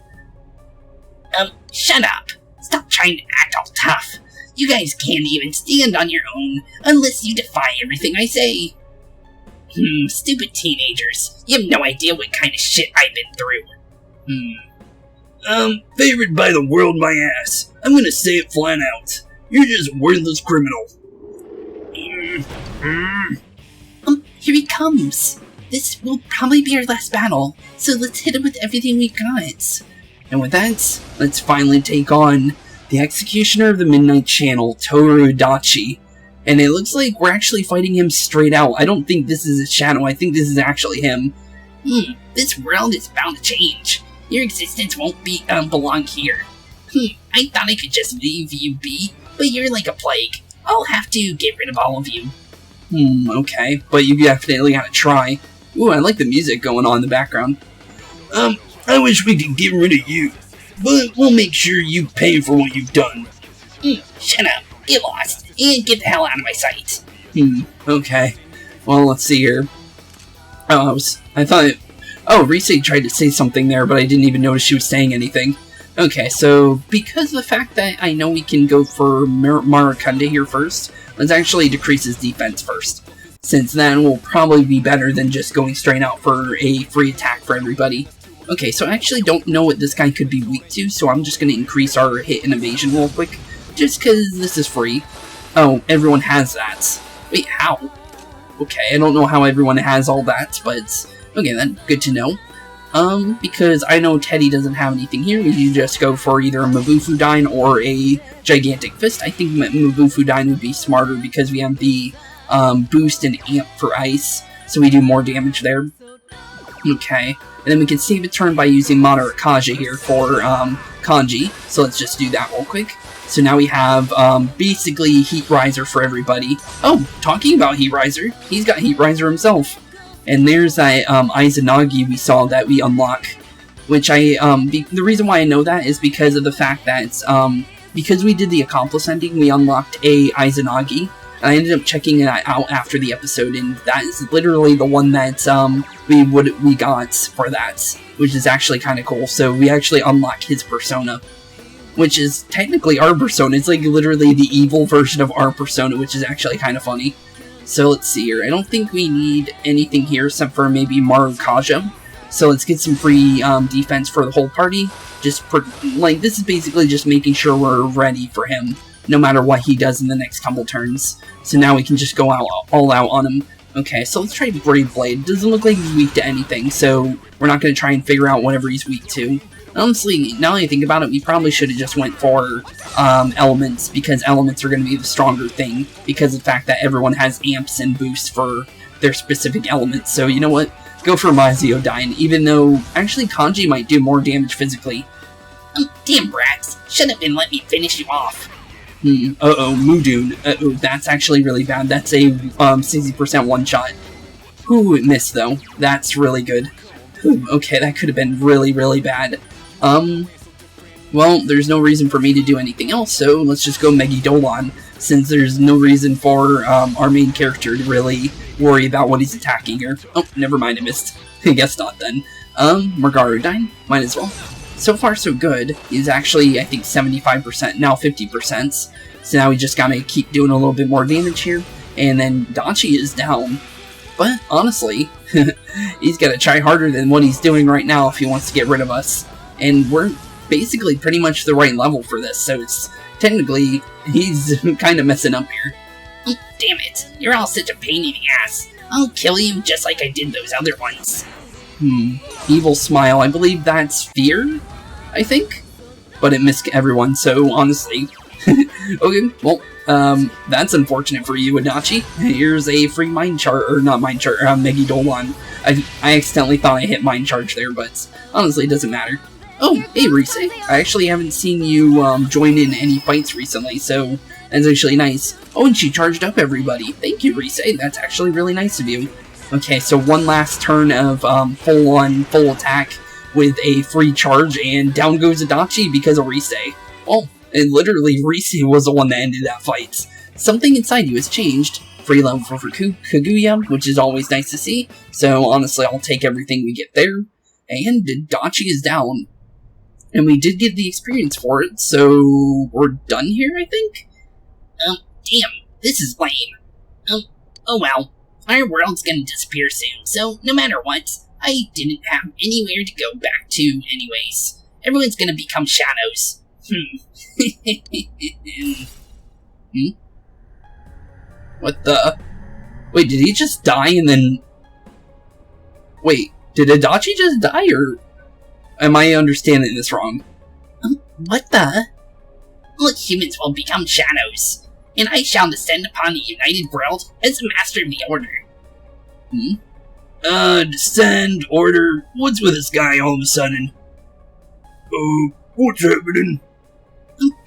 Shut up. Stop trying to act all tough. You guys can't even stand on your own, unless you defy everything I say. Stupid teenagers. You have no idea what kind of shit I've been through. Favored by the world my ass. I'm gonna say it flat out. You're just a worthless criminal. Here he comes. This will probably be our last battle, so let's hit him with everything we got. And with that, let's finally take on the executioner of the Midnight Channel, Toru Adachi. And it looks like we're actually fighting him straight out. I don't think this is a shadow, I think this is actually him. This world is bound to change. Your existence won't belong here. I thought I could just leave you be, but you're like a plague. I'll have to get rid of all of you. Okay, but you definitely gotta try. Ooh, I like the music going on in the background. I wish we could get rid of you, but we'll make sure you pay for what you've done. Shut up, get lost, and get the hell out of my sight. Okay. Well, let's see here. Oh, Rise tried to say something there, but I didn't even notice she was saying anything. Okay, so because of the fact that I know we can go for Marakunda here first, let's actually decrease his defense first. since that will probably be better than just going straight out for a free attack for everybody. Okay, so I actually don't know what this guy could be weak to, so I'm just going to increase our hit and evasion real quick, just because this is free. Oh, everyone has that. Wait, how? Okay, I don't know how everyone has all that, but okay, then, good to know. Because I know Teddy doesn't have anything here, you just go for either a Mabufudine or a Gigantic Fist. I think Mabufudine would be smarter because we have the boost and amp for ice, so we do more damage there. Okay, and then we can save a turn by using Moderate Kaja here for Kanji, so let's just do that real quick. So now we have basically Heat Riser for everybody. Oh, talking about Heat Riser, he's got Heat Riser himself. And there's that Izanagi we saw that we unlock, which the reason why I know that is because of the fact that because we did the Accomplice ending, we unlocked a Izanagi. And I ended up checking it out after the episode, and that is literally the one that we got for that, which is actually kind of cool. So we actually unlock his persona, which is technically our persona. It's like literally the evil version of our persona, which is actually kind of funny. So let's see here. I don't think we need anything here except for maybe Maru Kaja. So let's get some free defense for the whole party. This is basically just making sure we're ready for him, no matter what he does in the next couple turns. So now we can just go all out on him. Okay, so let's try Brave Blade. Doesn't look like he's weak to anything, so we're not going to try and figure out whatever he's weak to. Honestly, now that I think about it, we probably should have just went for elements, because elements are going to be the stronger thing, because of the fact that everyone has amps and boosts for their specific elements. So you know what? Go for Maziodyne, even though actually Kanji might do more damage physically. Damn brats, shouldn't have been let me finish you off. Uh-oh, Mudun. Uh-oh, that's actually really bad. That's a 60% one-shot. Ooh, it missed though. That's really good. Ooh, okay, that could have been really, really bad. Well, there's no reason for me to do anything else, so let's just go Megidolon, since there's no reason for our main character to really worry about what he's attacking here. Oh, never mind, I missed. I guess not then. Margarodine? Might as well. So far, so good. He's actually, I think, 75%, now 50%. So now we just gotta keep doing a little bit more damage here. And then Dachi is down. But, honestly, he's gotta try harder than what he's doing right now if he wants to get rid of us. And we're basically pretty much the right level for this, so it's technically, he's kind of messing up here. Damn it, you're all such a pain in the ass. I'll kill you just like I did those other ones. Evil Smile, I believe that's Fear, I think? But it missed everyone, so honestly. Okay, well, that's unfortunate for you, Adachi. Here's a free Mind Charge, or not Mind Charge, Megidolon. I accidentally thought I hit Mind Charge there, but honestly, it doesn't matter. Oh, hey Rise, I actually haven't seen you join in any fights recently, so that's actually nice. Oh, and she charged up everybody. Thank you, Rise, that's actually really nice of you. Okay, so one last turn of full attack with a free charge, and down goes Adachi because of Rise. Well, and literally Rise was the one that ended that fight. Something inside you has changed. Free level for Kaguya, which is always nice to see, so honestly I'll take everything we get there. And Adachi is down. And we did get the experience for it, so we're done here, I think? Damn, this is lame. Oh well. Our world's gonna disappear soon, so no matter what, I didn't have anywhere to go back to anyways. Everyone's gonna become shadows. What the? Wait, did he just die and then... Wait, did Adachi just die, or... Am I understanding this wrong? What the? All humans will become shadows, and I shall descend upon the united world as the master of the order. Descend, order, what's with this guy all of a sudden? What's happening?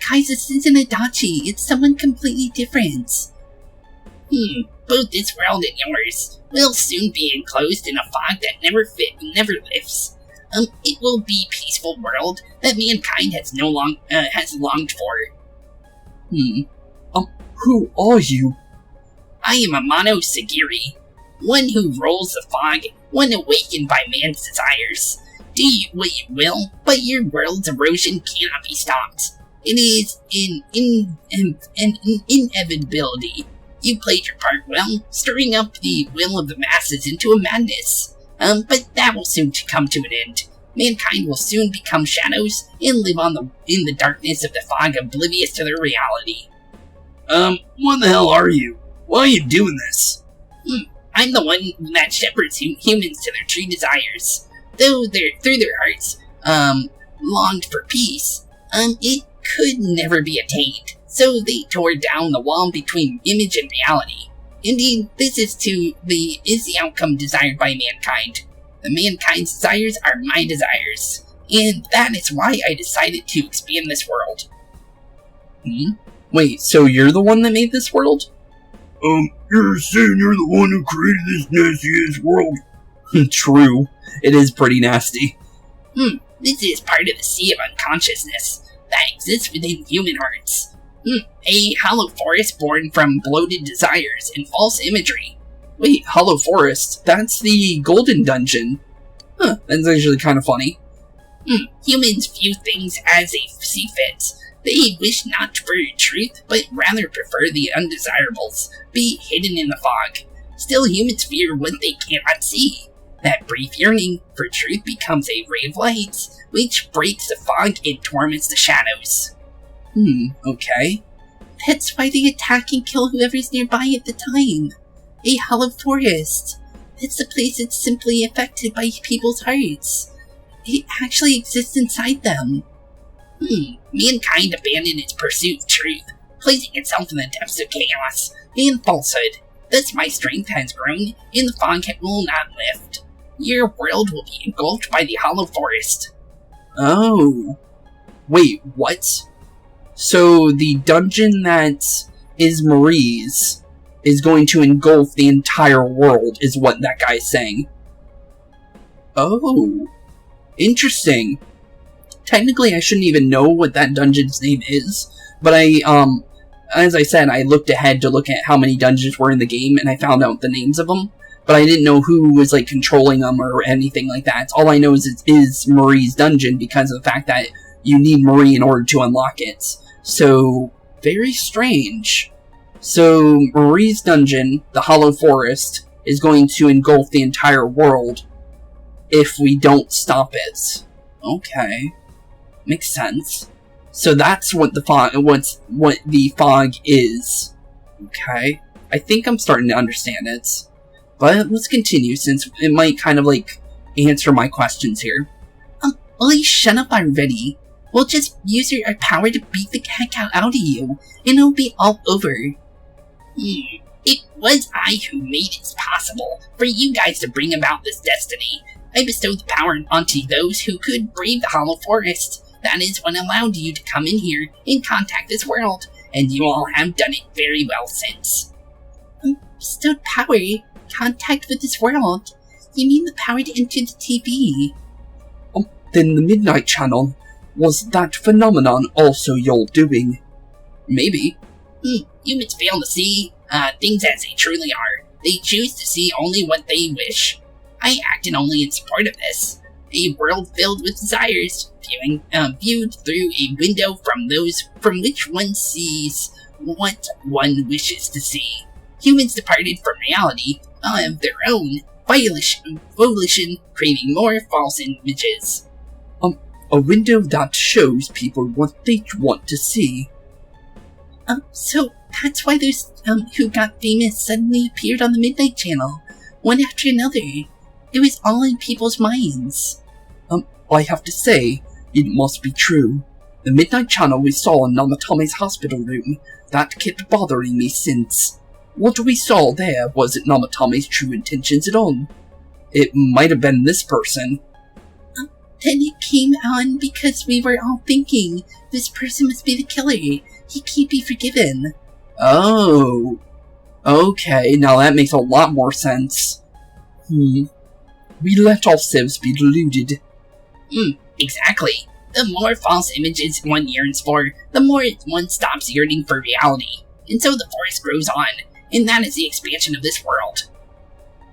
Guys, this isn't Adachi, it's someone completely different. Both this world and yours will soon be enclosed in a fog that never lifts. It will be a peaceful world that mankind has longed for. Who are you? I am Amano Sagiri, one who rolls the fog, one awakened by man's desires. Do what you will, but your world's erosion cannot be stopped. It is an inevitability. You played your part well, stirring up the will of the masses into a madness. But that will soon come to an end. Mankind will soon become shadows and live in the darkness of the fog, oblivious to their reality. What the hell are you? Why are you doing this? I'm the one that shepherds humans to their true desires. Though through their hearts, longed for peace, it could never be attained. So they tore down the wall between image and reality. Indeed, this is the outcome desired by mankind. The mankind's desires are my desires, and that is why I decided to expand this world. Wait, so you're the one that made this world? You're saying you're the one who created this nasty-ass world? True. It is pretty nasty. This is part of the sea of unconsciousness that exists within human hearts. A hollow forest born from bloated desires and false imagery. Wait, Hollow Forest? That's the Golden Dungeon. That's actually kind of funny. Humans view things as they see fit. They wish not for truth, but rather prefer the undesirables, be hidden in the fog. Still, humans fear what they cannot see. That brief yearning for truth becomes a ray of light, which breaks the fog and torments the shadows. Okay. That's why they attack and kill whoever's nearby at the time. A hollow forest. It's a place that's simply affected by people's hearts. It actually exists inside them. Mankind abandoned its pursuit of truth, placing itself in the depths of chaos and falsehood. Thus my strength has grown, and the fog will not lift. Your world will be engulfed by the hollow forest. Oh. Wait, what? So the dungeon that is Marie's is going to engulf the entire world, is what that guy's saying. Oh. Interesting. Technically, I shouldn't even know what that dungeon's name is, but as I said, I looked ahead to look at how many dungeons were in the game, and I found out the names of them, but I didn't know who was, like, controlling them or anything like that. All I know is it is Marie's dungeon because of the fact that you need Marie in order to unlock it. So, very strange. So, Marie's dungeon, the Hollow Forest, is going to engulf the entire world if we don't stop it. Okay. Makes sense. So that's what the fog is. Okay. I think I'm starting to understand it. But let's continue, since it might kind of, like, answer my questions here. Will you shut up already? We'll just use our power to beat the heck out of you, and it'll be all over. It was I who made it possible for you guys to bring about this destiny. I bestowed the power onto those who could brave the Hollow Forest. That is what allowed you to come in here and contact this world, and you all have done it very well since. Bestowed power? Contact with this world? You mean the power to enter the TV? Then the Midnight Channel, was that phenomenon also your doing? Maybe. Humans fail to see things as they truly are. They choose to see only what they wish. I acted only in support of this. A world filled with desires, viewed through a window from which one sees what one wishes to see. Humans departed from reality of their own volition, creating more false images. A window that shows people what they want to see. So that's why those who got famous suddenly appeared on the Midnight Channel, one after another. It was all in people's minds. I have to say, it must be true. The Midnight Channel we saw in Namatome's hospital room, that kept bothering me since. What we saw there wasn't Namatome's true intentions at all. It might have been this person. Then it came on because we were all thinking, this person must be the killer. He can't be forgiven. Oh. Okay, now that makes a lot more sense. We let ourselves be deluded. Exactly. The more false images one yearns for, the more one stops yearning for reality. And so the forest grows on, and that is the expansion of this world.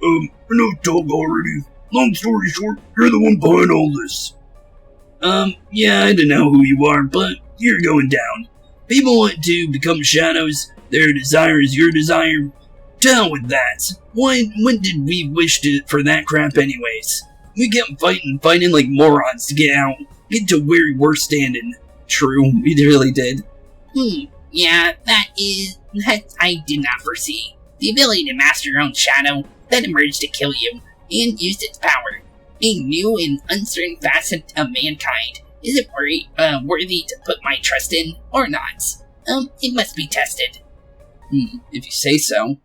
Enough talk already. Long story short, you're the one behind all this. Yeah, I don't know who you are, but you're going down. People want to become shadows, Their desire is your desire. Down with that. When did we wish for that crap anyways? We kept fighting like morons to get out. Get to where we're standing. True, we really did. Yeah, that I did not foresee. The ability to master your own shadow, that emerged to kill you, and used its power. A new and uncertain facet of mankind. Is it worthy to put my trust in, or not? It must be tested. If you say so.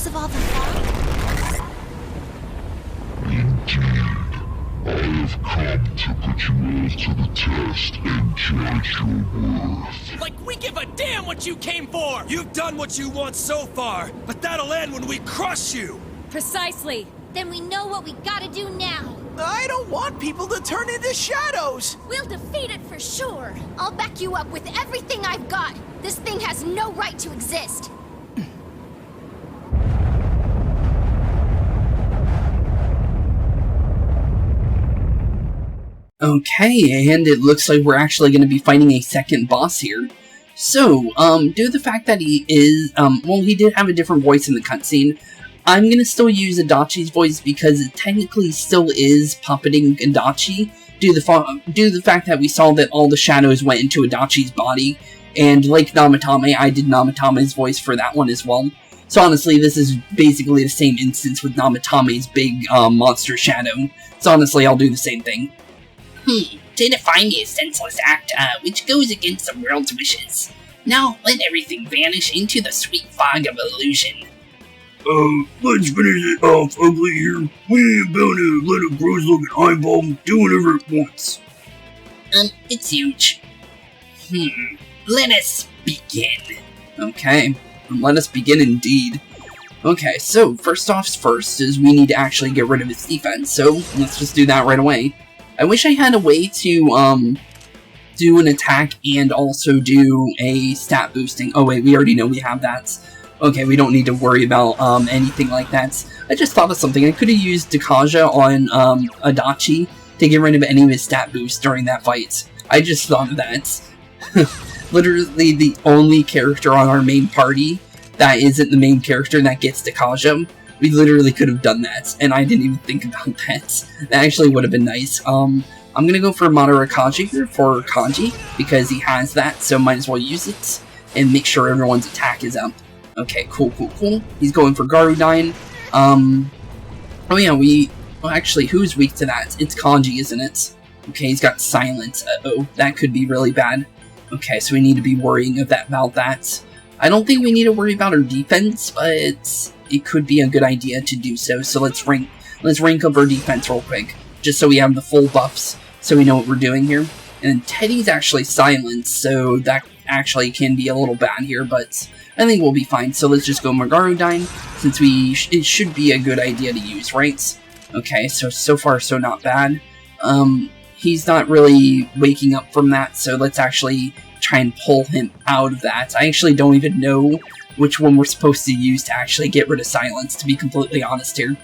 Of all the fog? Indeed. I have come to put you all to the test and judge your worth. Like we give a damn what you came for! You've done what you want so far, but that'll end when we crush you! Precisely. Then we know what we gotta do now. I don't want people to turn into shadows! We'll defeat it for sure. I'll back you up with everything I've got. This thing has no right to exist. Okay, and it looks like we're actually going to be fighting a second boss here. So, due to the fact that he is, well, he did have a different voice in the cutscene, I'm going to still use Adachi's voice because it technically still is puppeting Adachi, due to the fact that we saw that all the shadows went into Adachi's body, and like Namatame, I did Namatame's voice for that one as well. So honestly, this is basically the same instance with Namatame's big, monster shadow. So honestly, I'll do the same thing. To defy me a senseless act, which goes against the world's wishes. Now let everything vanish into the sweet fog of illusion. Let's finish it off, ugly here. We ain't about to let a gross-looking eyeball do whatever it wants. It's huge. Let us begin. Okay, let us begin indeed. Okay, so first is we need to actually get rid of his defense, so let's just do that right away. I wish I had a way to, do an attack and also do a stat boosting. Oh wait, we already know we have that. Okay, we don't need to worry about, anything like that. I just thought of something. I could have used Dakaja on, Adachi to get rid of any of his stat boosts during that fight. I just thought of that. Literally the only character on our main party that isn't the main character that gets Dakaja. We literally could have done that, and I didn't even think about that. That actually would have been nice. I'm gonna go for Madarakaji here for Kanji, because he has that, so might as well use it, and make sure everyone's attack is up. Okay, cool. He's going for Garudine. Oh yeah, well actually, who's weak to that? It's Kanji, isn't it? Okay, he's got Silence. Uh-oh, that could be really bad. Okay, so we need to be worrying about that. I don't think we need to worry about our defense, but it could be a good idea to do so. So let's rank up our defense real quick, just so we have the full buffs, so we know what we're doing here. And Teddy's actually silenced, so that actually can be a little bad here, but I think we'll be fine. So let's just go Garudine, since it should be a good idea to use, right? Okay, so far so not bad. He's not really waking up from that, so let's actually try and pull him out of that. I actually don't even know which one we're supposed to use to actually get rid of Silence, to be completely honest here.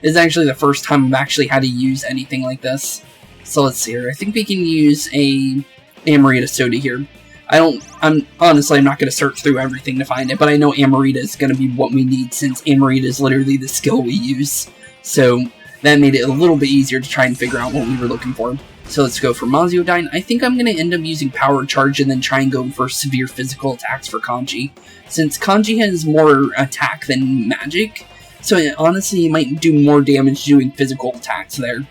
This is actually the first time I've actually had to use anything like this. So let's see here. I think we can use a Amarita Soda here. I'm honestly not going to search through everything to find it, but I know Amarita is going to be what we need, since Amarita is literally the skill we use. So that made it a little bit easier to try and figure out what we were looking for. So let's go for Maziodyne. I think I'm going to end up using Power Charge and then try and go for severe physical attacks for Kanji, since Kanji has more attack than magic, so honestly he might do more damage doing physical attacks there.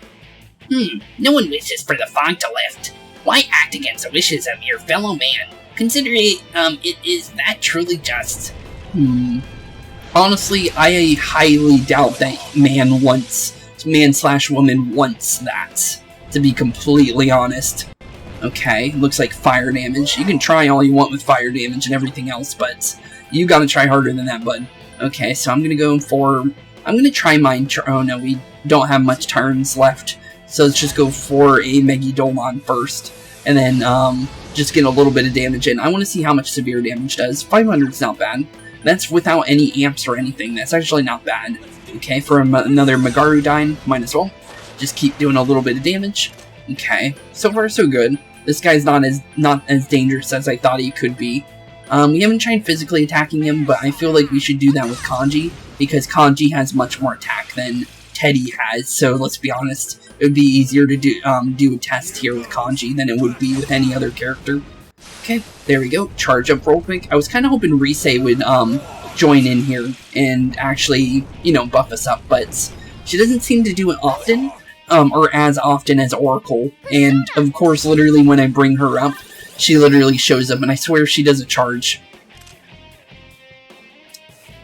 No one wishes for the fog to lift. Why act against the wishes of your fellow man? Consider it is that truly just? Honestly, I highly doubt that man/woman wants that, to be completely honest. Okay, looks like fire damage. You can try all you want with fire damage and everything else, but you gotta try harder than that, bud. Okay, so I'm gonna try mine. Oh no, we don't have much turns left, so let's just go for a Megalodon first, and then just get a little bit of damage in. I want to see how much severe damage does. 500 is not bad. That's without any amps or anything. That's actually not bad. Okay, for another Megalodon, might as well just keep doing a little bit of damage. Okay, so far so good. This guy's not as dangerous as I thought he could be. We haven't tried physically attacking him, but I feel like we should do that with Kanji, because Kanji has much more attack than Teddy has, so let's be honest, it would be easier to do a test here with Kanji than it would be with any other character. Okay, there we go. Charge up real quick. I was kind of hoping Rise would join in here and actually, you know, buff us up, but she doesn't seem to do it often, or as often as Oracle, and of course, literally when I bring her up, she literally shows up, and I swear she does a charge.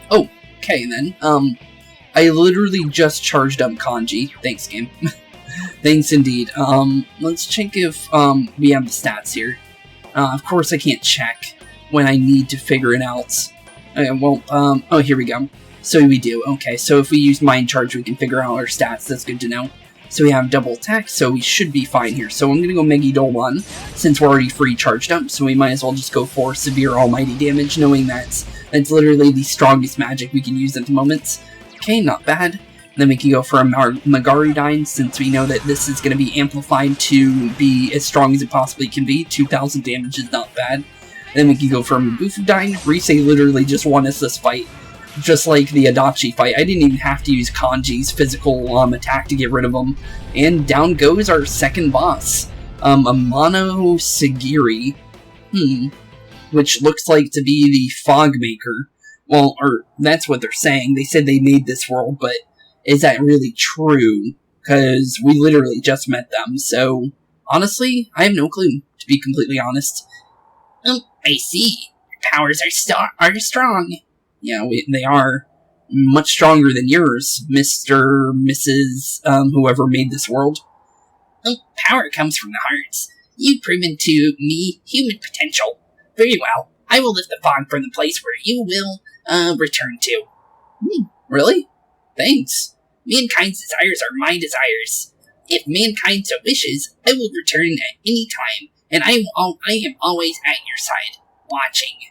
Oh, okay then. I literally just charged up Kanji. Thanks, game. Thanks indeed. Let's check if we have the stats here. Of course I can't check when I need to figure it out. Okay, well, oh, here we go. So we do. Okay, so if we use Mind Charge, we can figure out our stats. That's good to know. So we have double attack, so we should be fine here. So I'm going to go Megalodon, since we're already free charged up, so we might as well just go for Severe Almighty Damage, knowing that that's literally the strongest magic we can use at the moment. Okay, not bad. Then we can go for a Megalodon, since we know that this is going to be amplified to be as strong as it possibly can be. 2,000 damage is not bad. Then we can go for a Bufudine. Rise literally just won us this fight. Just like the Adachi fight, I didn't even have to use Kanji's physical attack to get rid of him. And down goes our second boss, Amano Sagiri, which looks like to be the Fog Maker. Well, or that's what they're saying. They said they made this world, but is that really true? Because we literally just met them, so honestly, I have no clue, to be completely honest. I see. Your powers are strong. Yeah, they are much stronger than yours, Mr., Mrs., whoever made this world. Power comes from the hearts. You've proven to me human potential. Very well. I will lift the fog from the place where you will, return to. Really? Thanks. Mankind's desires are my desires. If mankind so wishes, I will return at any time, and I am always at your side, watching.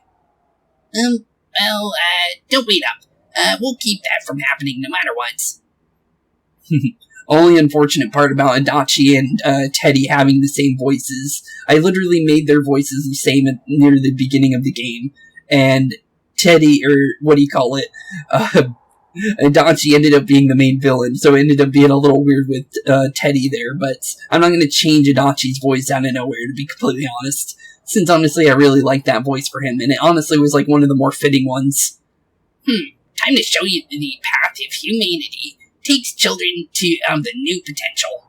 Well, don't wait up. We'll keep that from happening no matter what. Only unfortunate part about Adachi and Teddy having the same voices. I literally made their voices the same near the beginning of the game, and Teddy, or what do you call it, Adachi ended up being the main villain, so it ended up being a little weird with Teddy there, but I'm not going to change Adachi's voice out of nowhere, to be completely honest, since honestly I really like that voice for him, and it honestly was like one of the more fitting ones. Time to show you the path of humanity takes children to the new potential.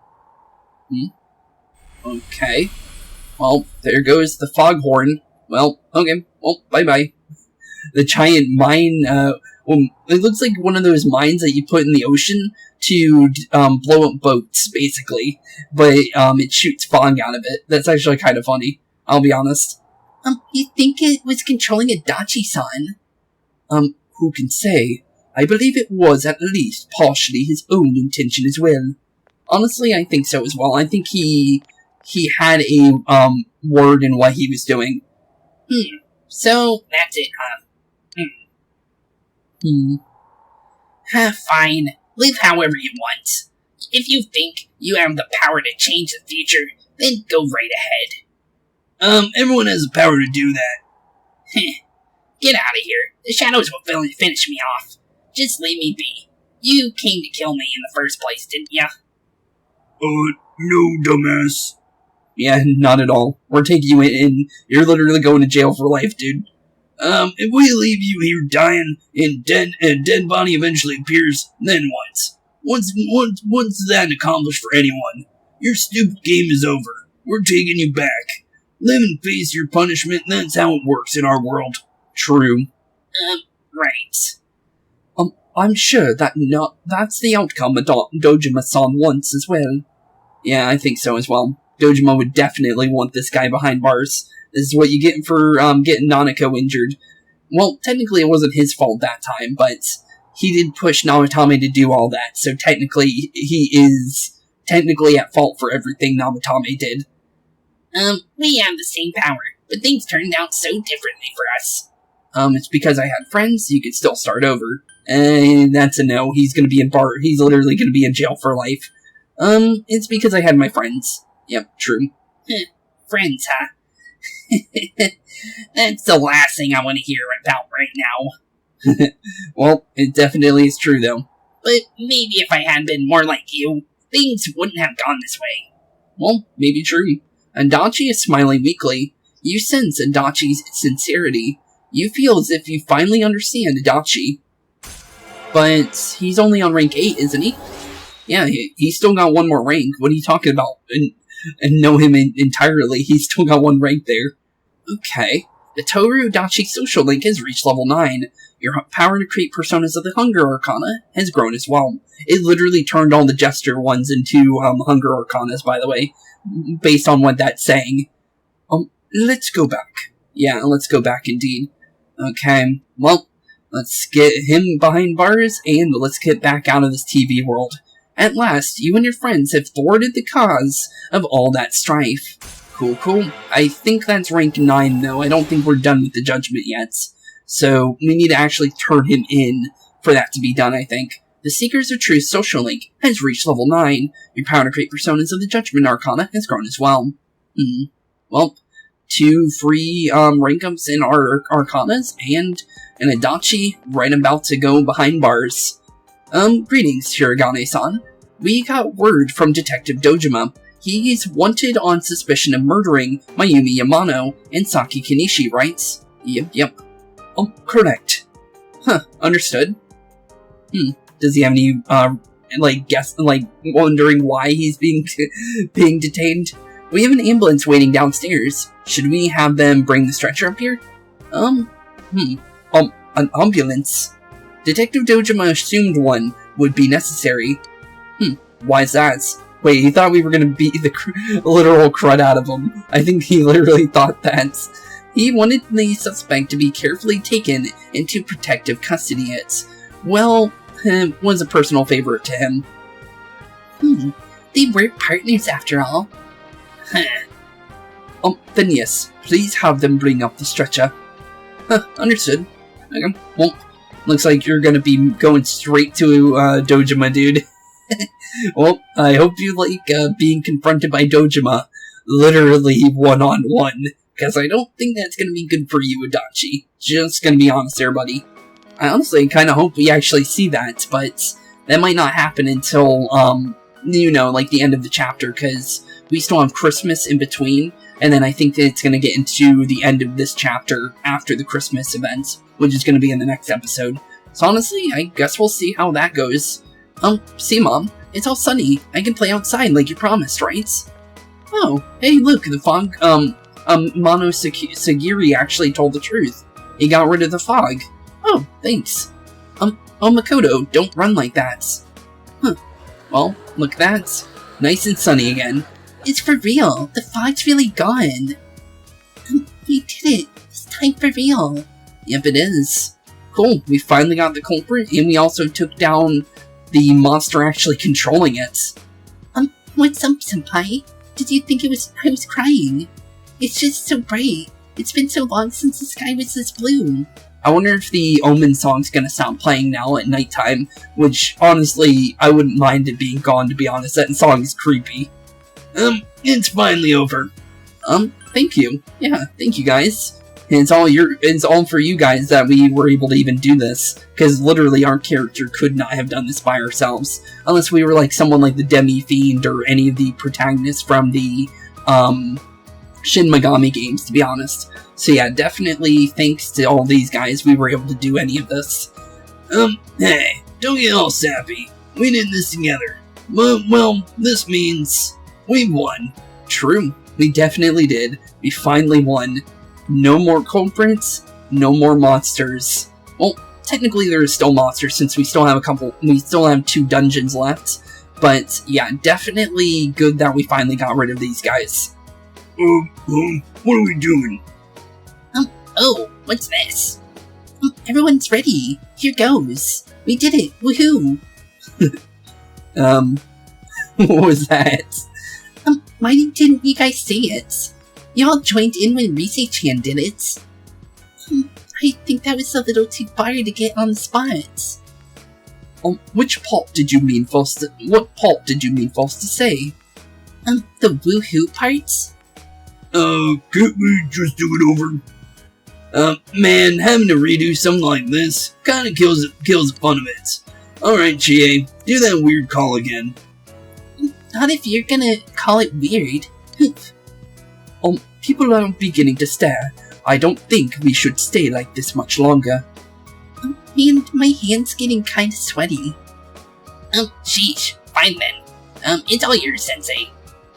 Okay. Well, there goes the foghorn. Well, okay. Well, bye-bye. The giant mine, it looks like one of those mines that you put in the ocean to blow up boats, basically. But it shoots fog out of it. That's actually kind of funny, I'll be honest. You think it was controlling Adachi-san? Who can say? I believe it was at least partially his own intention as well. Honestly, I think so as well. I think he had a word in what he was doing. So that's it, huh? Fine. Live however you want. If you think you have the power to change the future, then go right ahead. Everyone has the power to do that. Get out of here. The shadows will finish me off. Just leave me be. You came to kill me in the first place, didn't ya? No, dumbass. Yeah, not at all. We're taking you in, and you're literally going to jail for life, dude. If we leave you here dying, and a dead body eventually appears, then what? What's that accomplished for anyone? Your stupid game is over. We're taking you back. Live and face your punishment, that's how it works in our world. True. Right. I'm sure that's the outcome Dojima-san wants as well. Yeah, I think so as well. Dojima would definitely want this guy behind bars. This is what you get for getting Nanako injured. Well, technically it wasn't his fault that time, but he did push Namatame to do all that, so technically he is technically at fault for everything Namatame did. We have the same power, but things turned out so differently for us. It's because I had friends, you could still start over. And that's a no, he's literally gonna be in jail for life. It's because I had my friends. Yep, true. Friends, huh? That's the last thing I want to hear about right now. Well, it definitely is true, though. But maybe if I had been more like you, things wouldn't have gone this way. Well, maybe true. Adachi is smiling weakly. You sense Adachi's sincerity. You feel as if you finally understand Adachi. But he's only on rank 8, isn't he? Yeah, he's still got one more rank. What are you talking about? And know him entirely. He's still got one rank there. Okay. The Toru Adachi social link has reached level 9. Your power to create personas of the Hunger Arcana has grown as well. It literally turned all the Jester ones into Hunger Arcanas, by the way, based on what that's saying. Let's go back. Yeah, let's go back indeed. Okay, well, let's get him behind bars, and let's get back out of this TV world. At last, you and your friends have thwarted the cause of all that strife. Cool. I think that's rank 9, though. I don't think we're done with the judgment yet. So, we need to actually turn him in for that to be done, I think. The Seekers of Truth social link has reached level 9. Your power to create personas of the Judgment Arcana has grown as well. Well, 2 free rank ups in our Arcanas, and an Adachi right about to go behind bars. Greetings, Shirogane-san. We got word from Detective Dojima. He's wanted on suspicion of murdering Mayumi Yamano and Saki Kenishi, right? Yep. Oh, correct. Huh, understood. Does he have any, wondering why he's being detained? We have an ambulance waiting downstairs. Should we have them bring the stretcher up here? An ambulance? Detective Dojima assumed one would be necessary. Why's that? Wait, he thought we were gonna beat the literal crud out of him. I think he literally thought that. He wanted the suspect to be carefully taken into protective custody. Well, was a personal favorite to him. They were partners after all. Then yes, please have them bring up the stretcher. Understood. Okay, well, looks like you're gonna be going straight to, Dojima, dude. Well, I hope you like, being confronted by Dojima, literally one-on-one, because I don't think that's gonna be good for you, Adachi. Just gonna be honest there, buddy. I honestly kinda hope we actually see that, but that might not happen until, like the end of the chapter, because we still have Christmas in between, and then I think that it's gonna get into the end of this chapter after the Christmas event, which is gonna be in the next episode. So honestly, I guess we'll see how that goes. See, Mom, it's all sunny. I can play outside like you promised, right? Oh, hey, look, the fog, Mono Sagiri actually told the truth. He got rid of the fog. Oh, thanks. Makoto, don't run like that. Well, look, that's nice and sunny again. It's for real. The fog's really gone. We did it. This time for real. Yep, it is. Cool, we finally got the culprit, and we also took down the monster actually controlling it. What's up, Senpai? Did you think I was crying? It's just so bright. It's been so long since the sky was this blue. I wonder if the Omen song's gonna stop playing now at nighttime, which, honestly, I wouldn't mind it being gone, to be honest. That song is creepy. It's finally over. Thank you. Yeah, thank you guys. And it's all for you guys that we were able to even do this, because literally our character could not have done this by ourselves, unless we were like someone like the Demi-Fiend or any of the protagonists from the, Shin Megami games, to be honest. So yeah, definitely thanks to all these guys we were able to do any of this. Hey, don't get all sappy. We did this together. Well, this means we won. True, we definitely did. We finally won. No more culprits, no more monsters. Well, technically there is still monsters since we still have 2 dungeons left. But yeah, definitely good that we finally got rid of these guys. What are we doing? Oh, what's this? Everyone's ready. Here goes. We did it. Woohoo! What was that? Why didn't you guys say it? You all joined in when Rise-chan did it. I think that was a little too far to get on the spot. Which part did you mean first? What part did you mean first to say? The woohoo parts? Can't we just do it over? Man, having to redo something like this kinda kills the fun of it. Alright, Chie, do that weird call again. Not if you're gonna call it weird. People are beginning to stare. I don't think we should stay like this much longer. And my hand's getting kinda sweaty. Sheesh. Fine then. It's all yours, Sensei.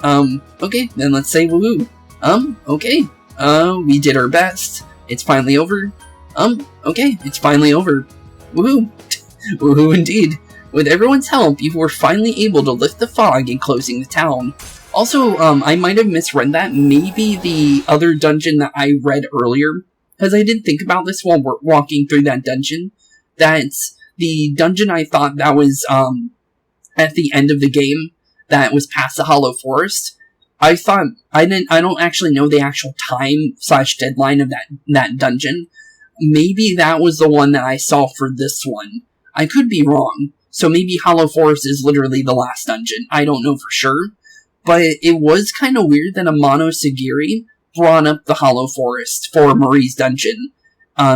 Okay, then let's say woohoo. Okay. We did our best. It's finally over. Okay, it's finally over. Woohoo. Woohoo indeed. With everyone's help, you were finally able to lift the fog and closing the town. Also, I might have misread that. Maybe the other dungeon that I read earlier, because I did think about this while we're walking through that dungeon. That's the dungeon I thought that was, at the end of the game, that was past the Hollow Forest. I thought, I don't actually know the actual time / deadline of that dungeon. Maybe that was the one that I saw for this one. I could be wrong. So maybe Hollow Forest is literally the last dungeon. I don't know for sure. But it was kind of weird that Amano Sagiri brought up the Hollow Forest for Marie's dungeon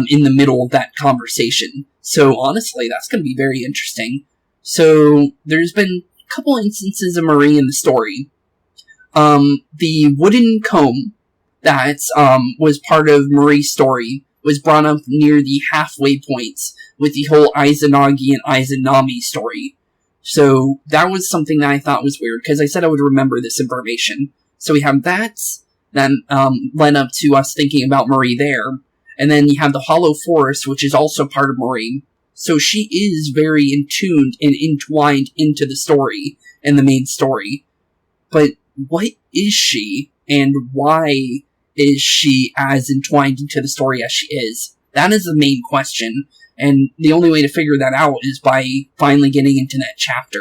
in the middle of that conversation. So honestly, that's going to be very interesting. So there's been a couple instances of Marie in the story. The wooden comb that was part of Marie's story was brought up near the halfway points with the whole Izanagi and Izanami story. So that was something that I thought was weird, because I said I would remember this information. So we have that led up to us thinking about Marie there. And then you have the Hollow Forest, which is also part of Marie. So she is very in tuned and entwined into the story and the main story. But what is she, and why is she as entwined into the story as she is? That is the main question. And the only way to figure that out is by finally getting into that chapter.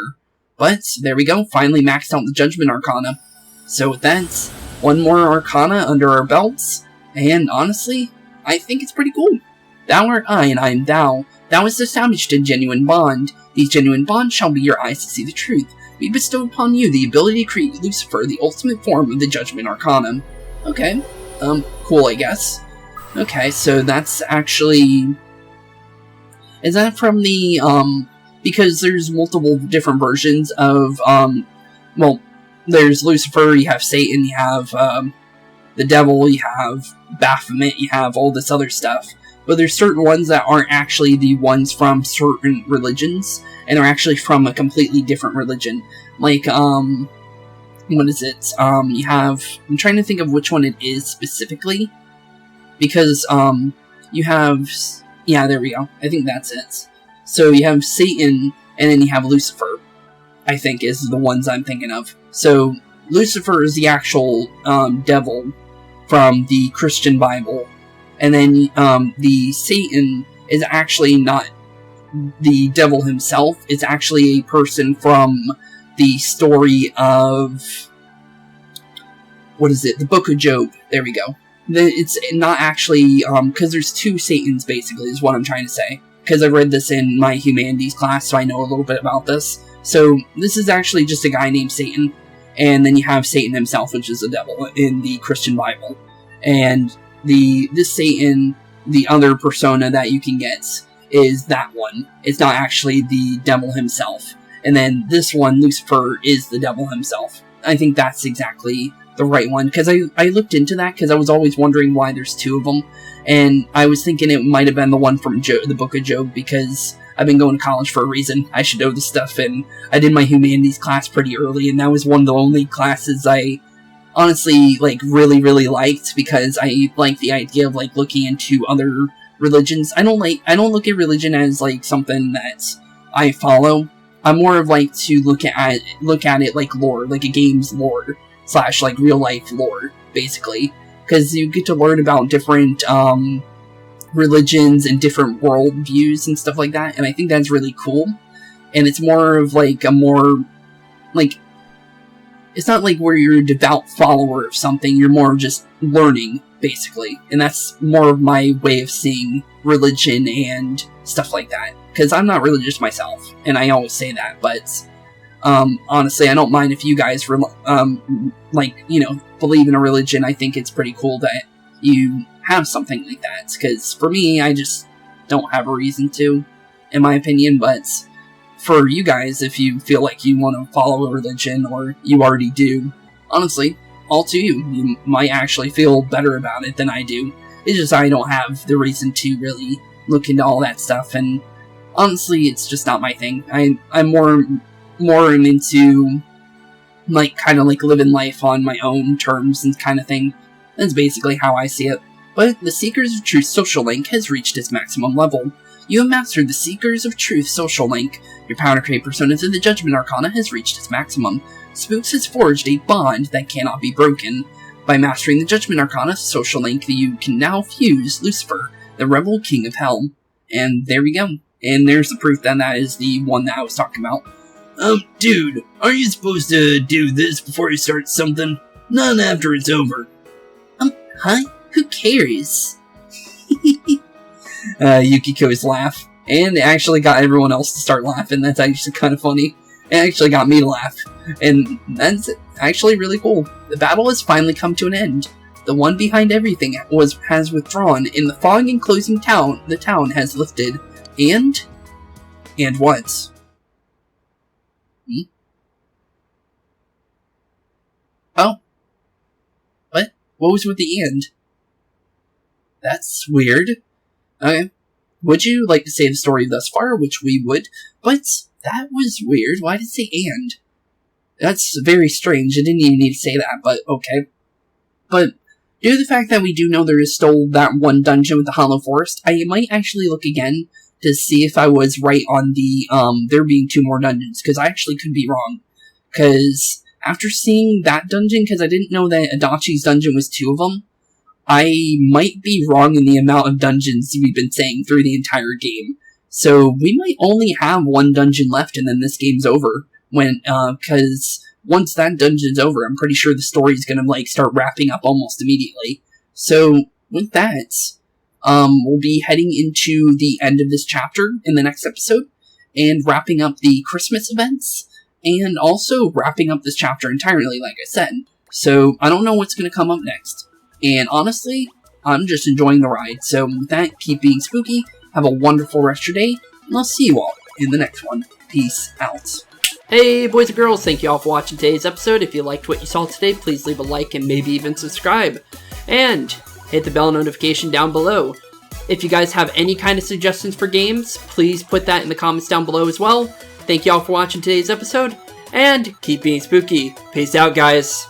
But, there we go, finally maxed out the Judgment Arcana. So with that, one more Arcana under our belts, and honestly, I think it's pretty cool. Thou art I, and I am thou. Thou hast established a genuine bond. These genuine bonds shall be your eyes to see the truth. We bestow upon you the ability to create Lucifer, the ultimate form of the Judgment Arcana. Okay, cool, I guess. Okay, so that's actually... Is that from the, because there's multiple different versions of, well, there's Lucifer, you have Satan, you have, the devil, you have Baphomet, you have all this other stuff. But there's certain ones that aren't actually the ones from certain religions, and they're actually from a completely different religion. Like, what is it? You have, I'm trying to think of which one it is specifically, because, you have... Yeah, there we go. I think that's it. So you have Satan, and then you have Lucifer, I think, is the ones I'm thinking of. So Lucifer is the actual devil from the Christian Bible. And then the Satan is actually not the devil himself. It's actually a person from the story of... What is it? The Book of Job. There we go. It's not actually, because there's two Satans, basically, is what I'm trying to say. Because I read this in my humanities class, so I know a little bit about this. So, this is actually just a guy named Satan. And then you have Satan himself, which is the devil, in the Christian Bible. And this Satan, the other persona that you can get, is that one. It's not actually the devil himself. And then this one, Lucifer, is the devil himself. I think that's exactly... the right one, because I looked into that, because I was always wondering why there's two of them, and I was thinking it might have been the one from the Book of Job, because I've been going to college for a reason. I should know this stuff, and I did my humanities class pretty early, and that was one of the only classes I honestly, like, really, really liked, because I like the idea of, like, looking into other religions. I don't look at religion as, like, something that I follow. I'm more of like to look at it like lore, like a game's lore / like real life lore, basically, because you get to learn about different religions and different world views and stuff like that, and I think that's really cool. And it's more of like a more like, it's not like where you're a devout follower of something, you're more just learning, basically. And that's more of my way of seeing religion and stuff like that. Because I'm not religious myself, and I always say that, but honestly, I don't mind if you guys, like, you know, believe in a religion. I think it's pretty cool that you have something like that, because for me, I just don't have a reason to, in my opinion. But for you guys, if you feel like you want to follow a religion, or you already do, honestly, all to you. You might actually feel better about it than I do. It's just I don't have the reason to really look into all that stuff, and honestly, it's just not my thing. I'm more into, like, kind of like living life on my own terms and kind of thing. That's basically how I see it. But the Seekers of Truth social link has reached its maximum level. You have mastered the Seekers of Truth social link. Your power to create personas in the Judgment Arcana has reached its maximum. Spooks has forged a bond that cannot be broken. By mastering the Judgment Arcana social link, you can now fuse Lucifer, the Rebel King of Hell. And there we go. And there's the proof that that is the one that I was talking about. Dude, aren't you supposed to do this before you start something? Not after it's over. Huh? Who cares? Yukiko's laugh. And it actually got everyone else to start laughing. That's actually kind of funny. It actually got me to laugh. And that's actually really cool. The battle has finally come to an end. The one behind everything has withdrawn, and the fog enclosing the town has lifted. And what? Oh. What? What was with the and? That's weird. Okay. Would you like to say the story thus far? Which we would. But that was weird. Why did it say and? That's very strange. I didn't even need to say that, but okay. But due to the fact that we do know there is still that one dungeon with the Hollow Forest, I might actually look again to see if I was right on the, there being 2 more dungeons, because I actually could be wrong. Because after seeing that dungeon, because I didn't know that Adachi's dungeon was 2 of them, I might be wrong in the amount of dungeons we've been saying through the entire game. So we might only have 1 dungeon left and then this game's over. Because once that dungeon's over, I'm pretty sure the story's gonna, like, start wrapping up almost immediately. So, with that, we'll be heading into the end of this chapter in the next episode, and wrapping up the Christmas events, and also wrapping up this chapter entirely, like I said. So, I don't know what's gonna come up next. And honestly, I'm just enjoying the ride. So, with that, keep being spooky, have a wonderful rest of your day, and I'll see you all in the next one. Peace out. Hey boys and girls, thank you all for watching today's episode. If you liked what you saw today, please leave a like and maybe even subscribe. And hit the bell notification down below. If you guys have any kind of suggestions for games, please put that in the comments down below as well. Thank you all for watching today's episode, and keep being spooky. Peace out, guys.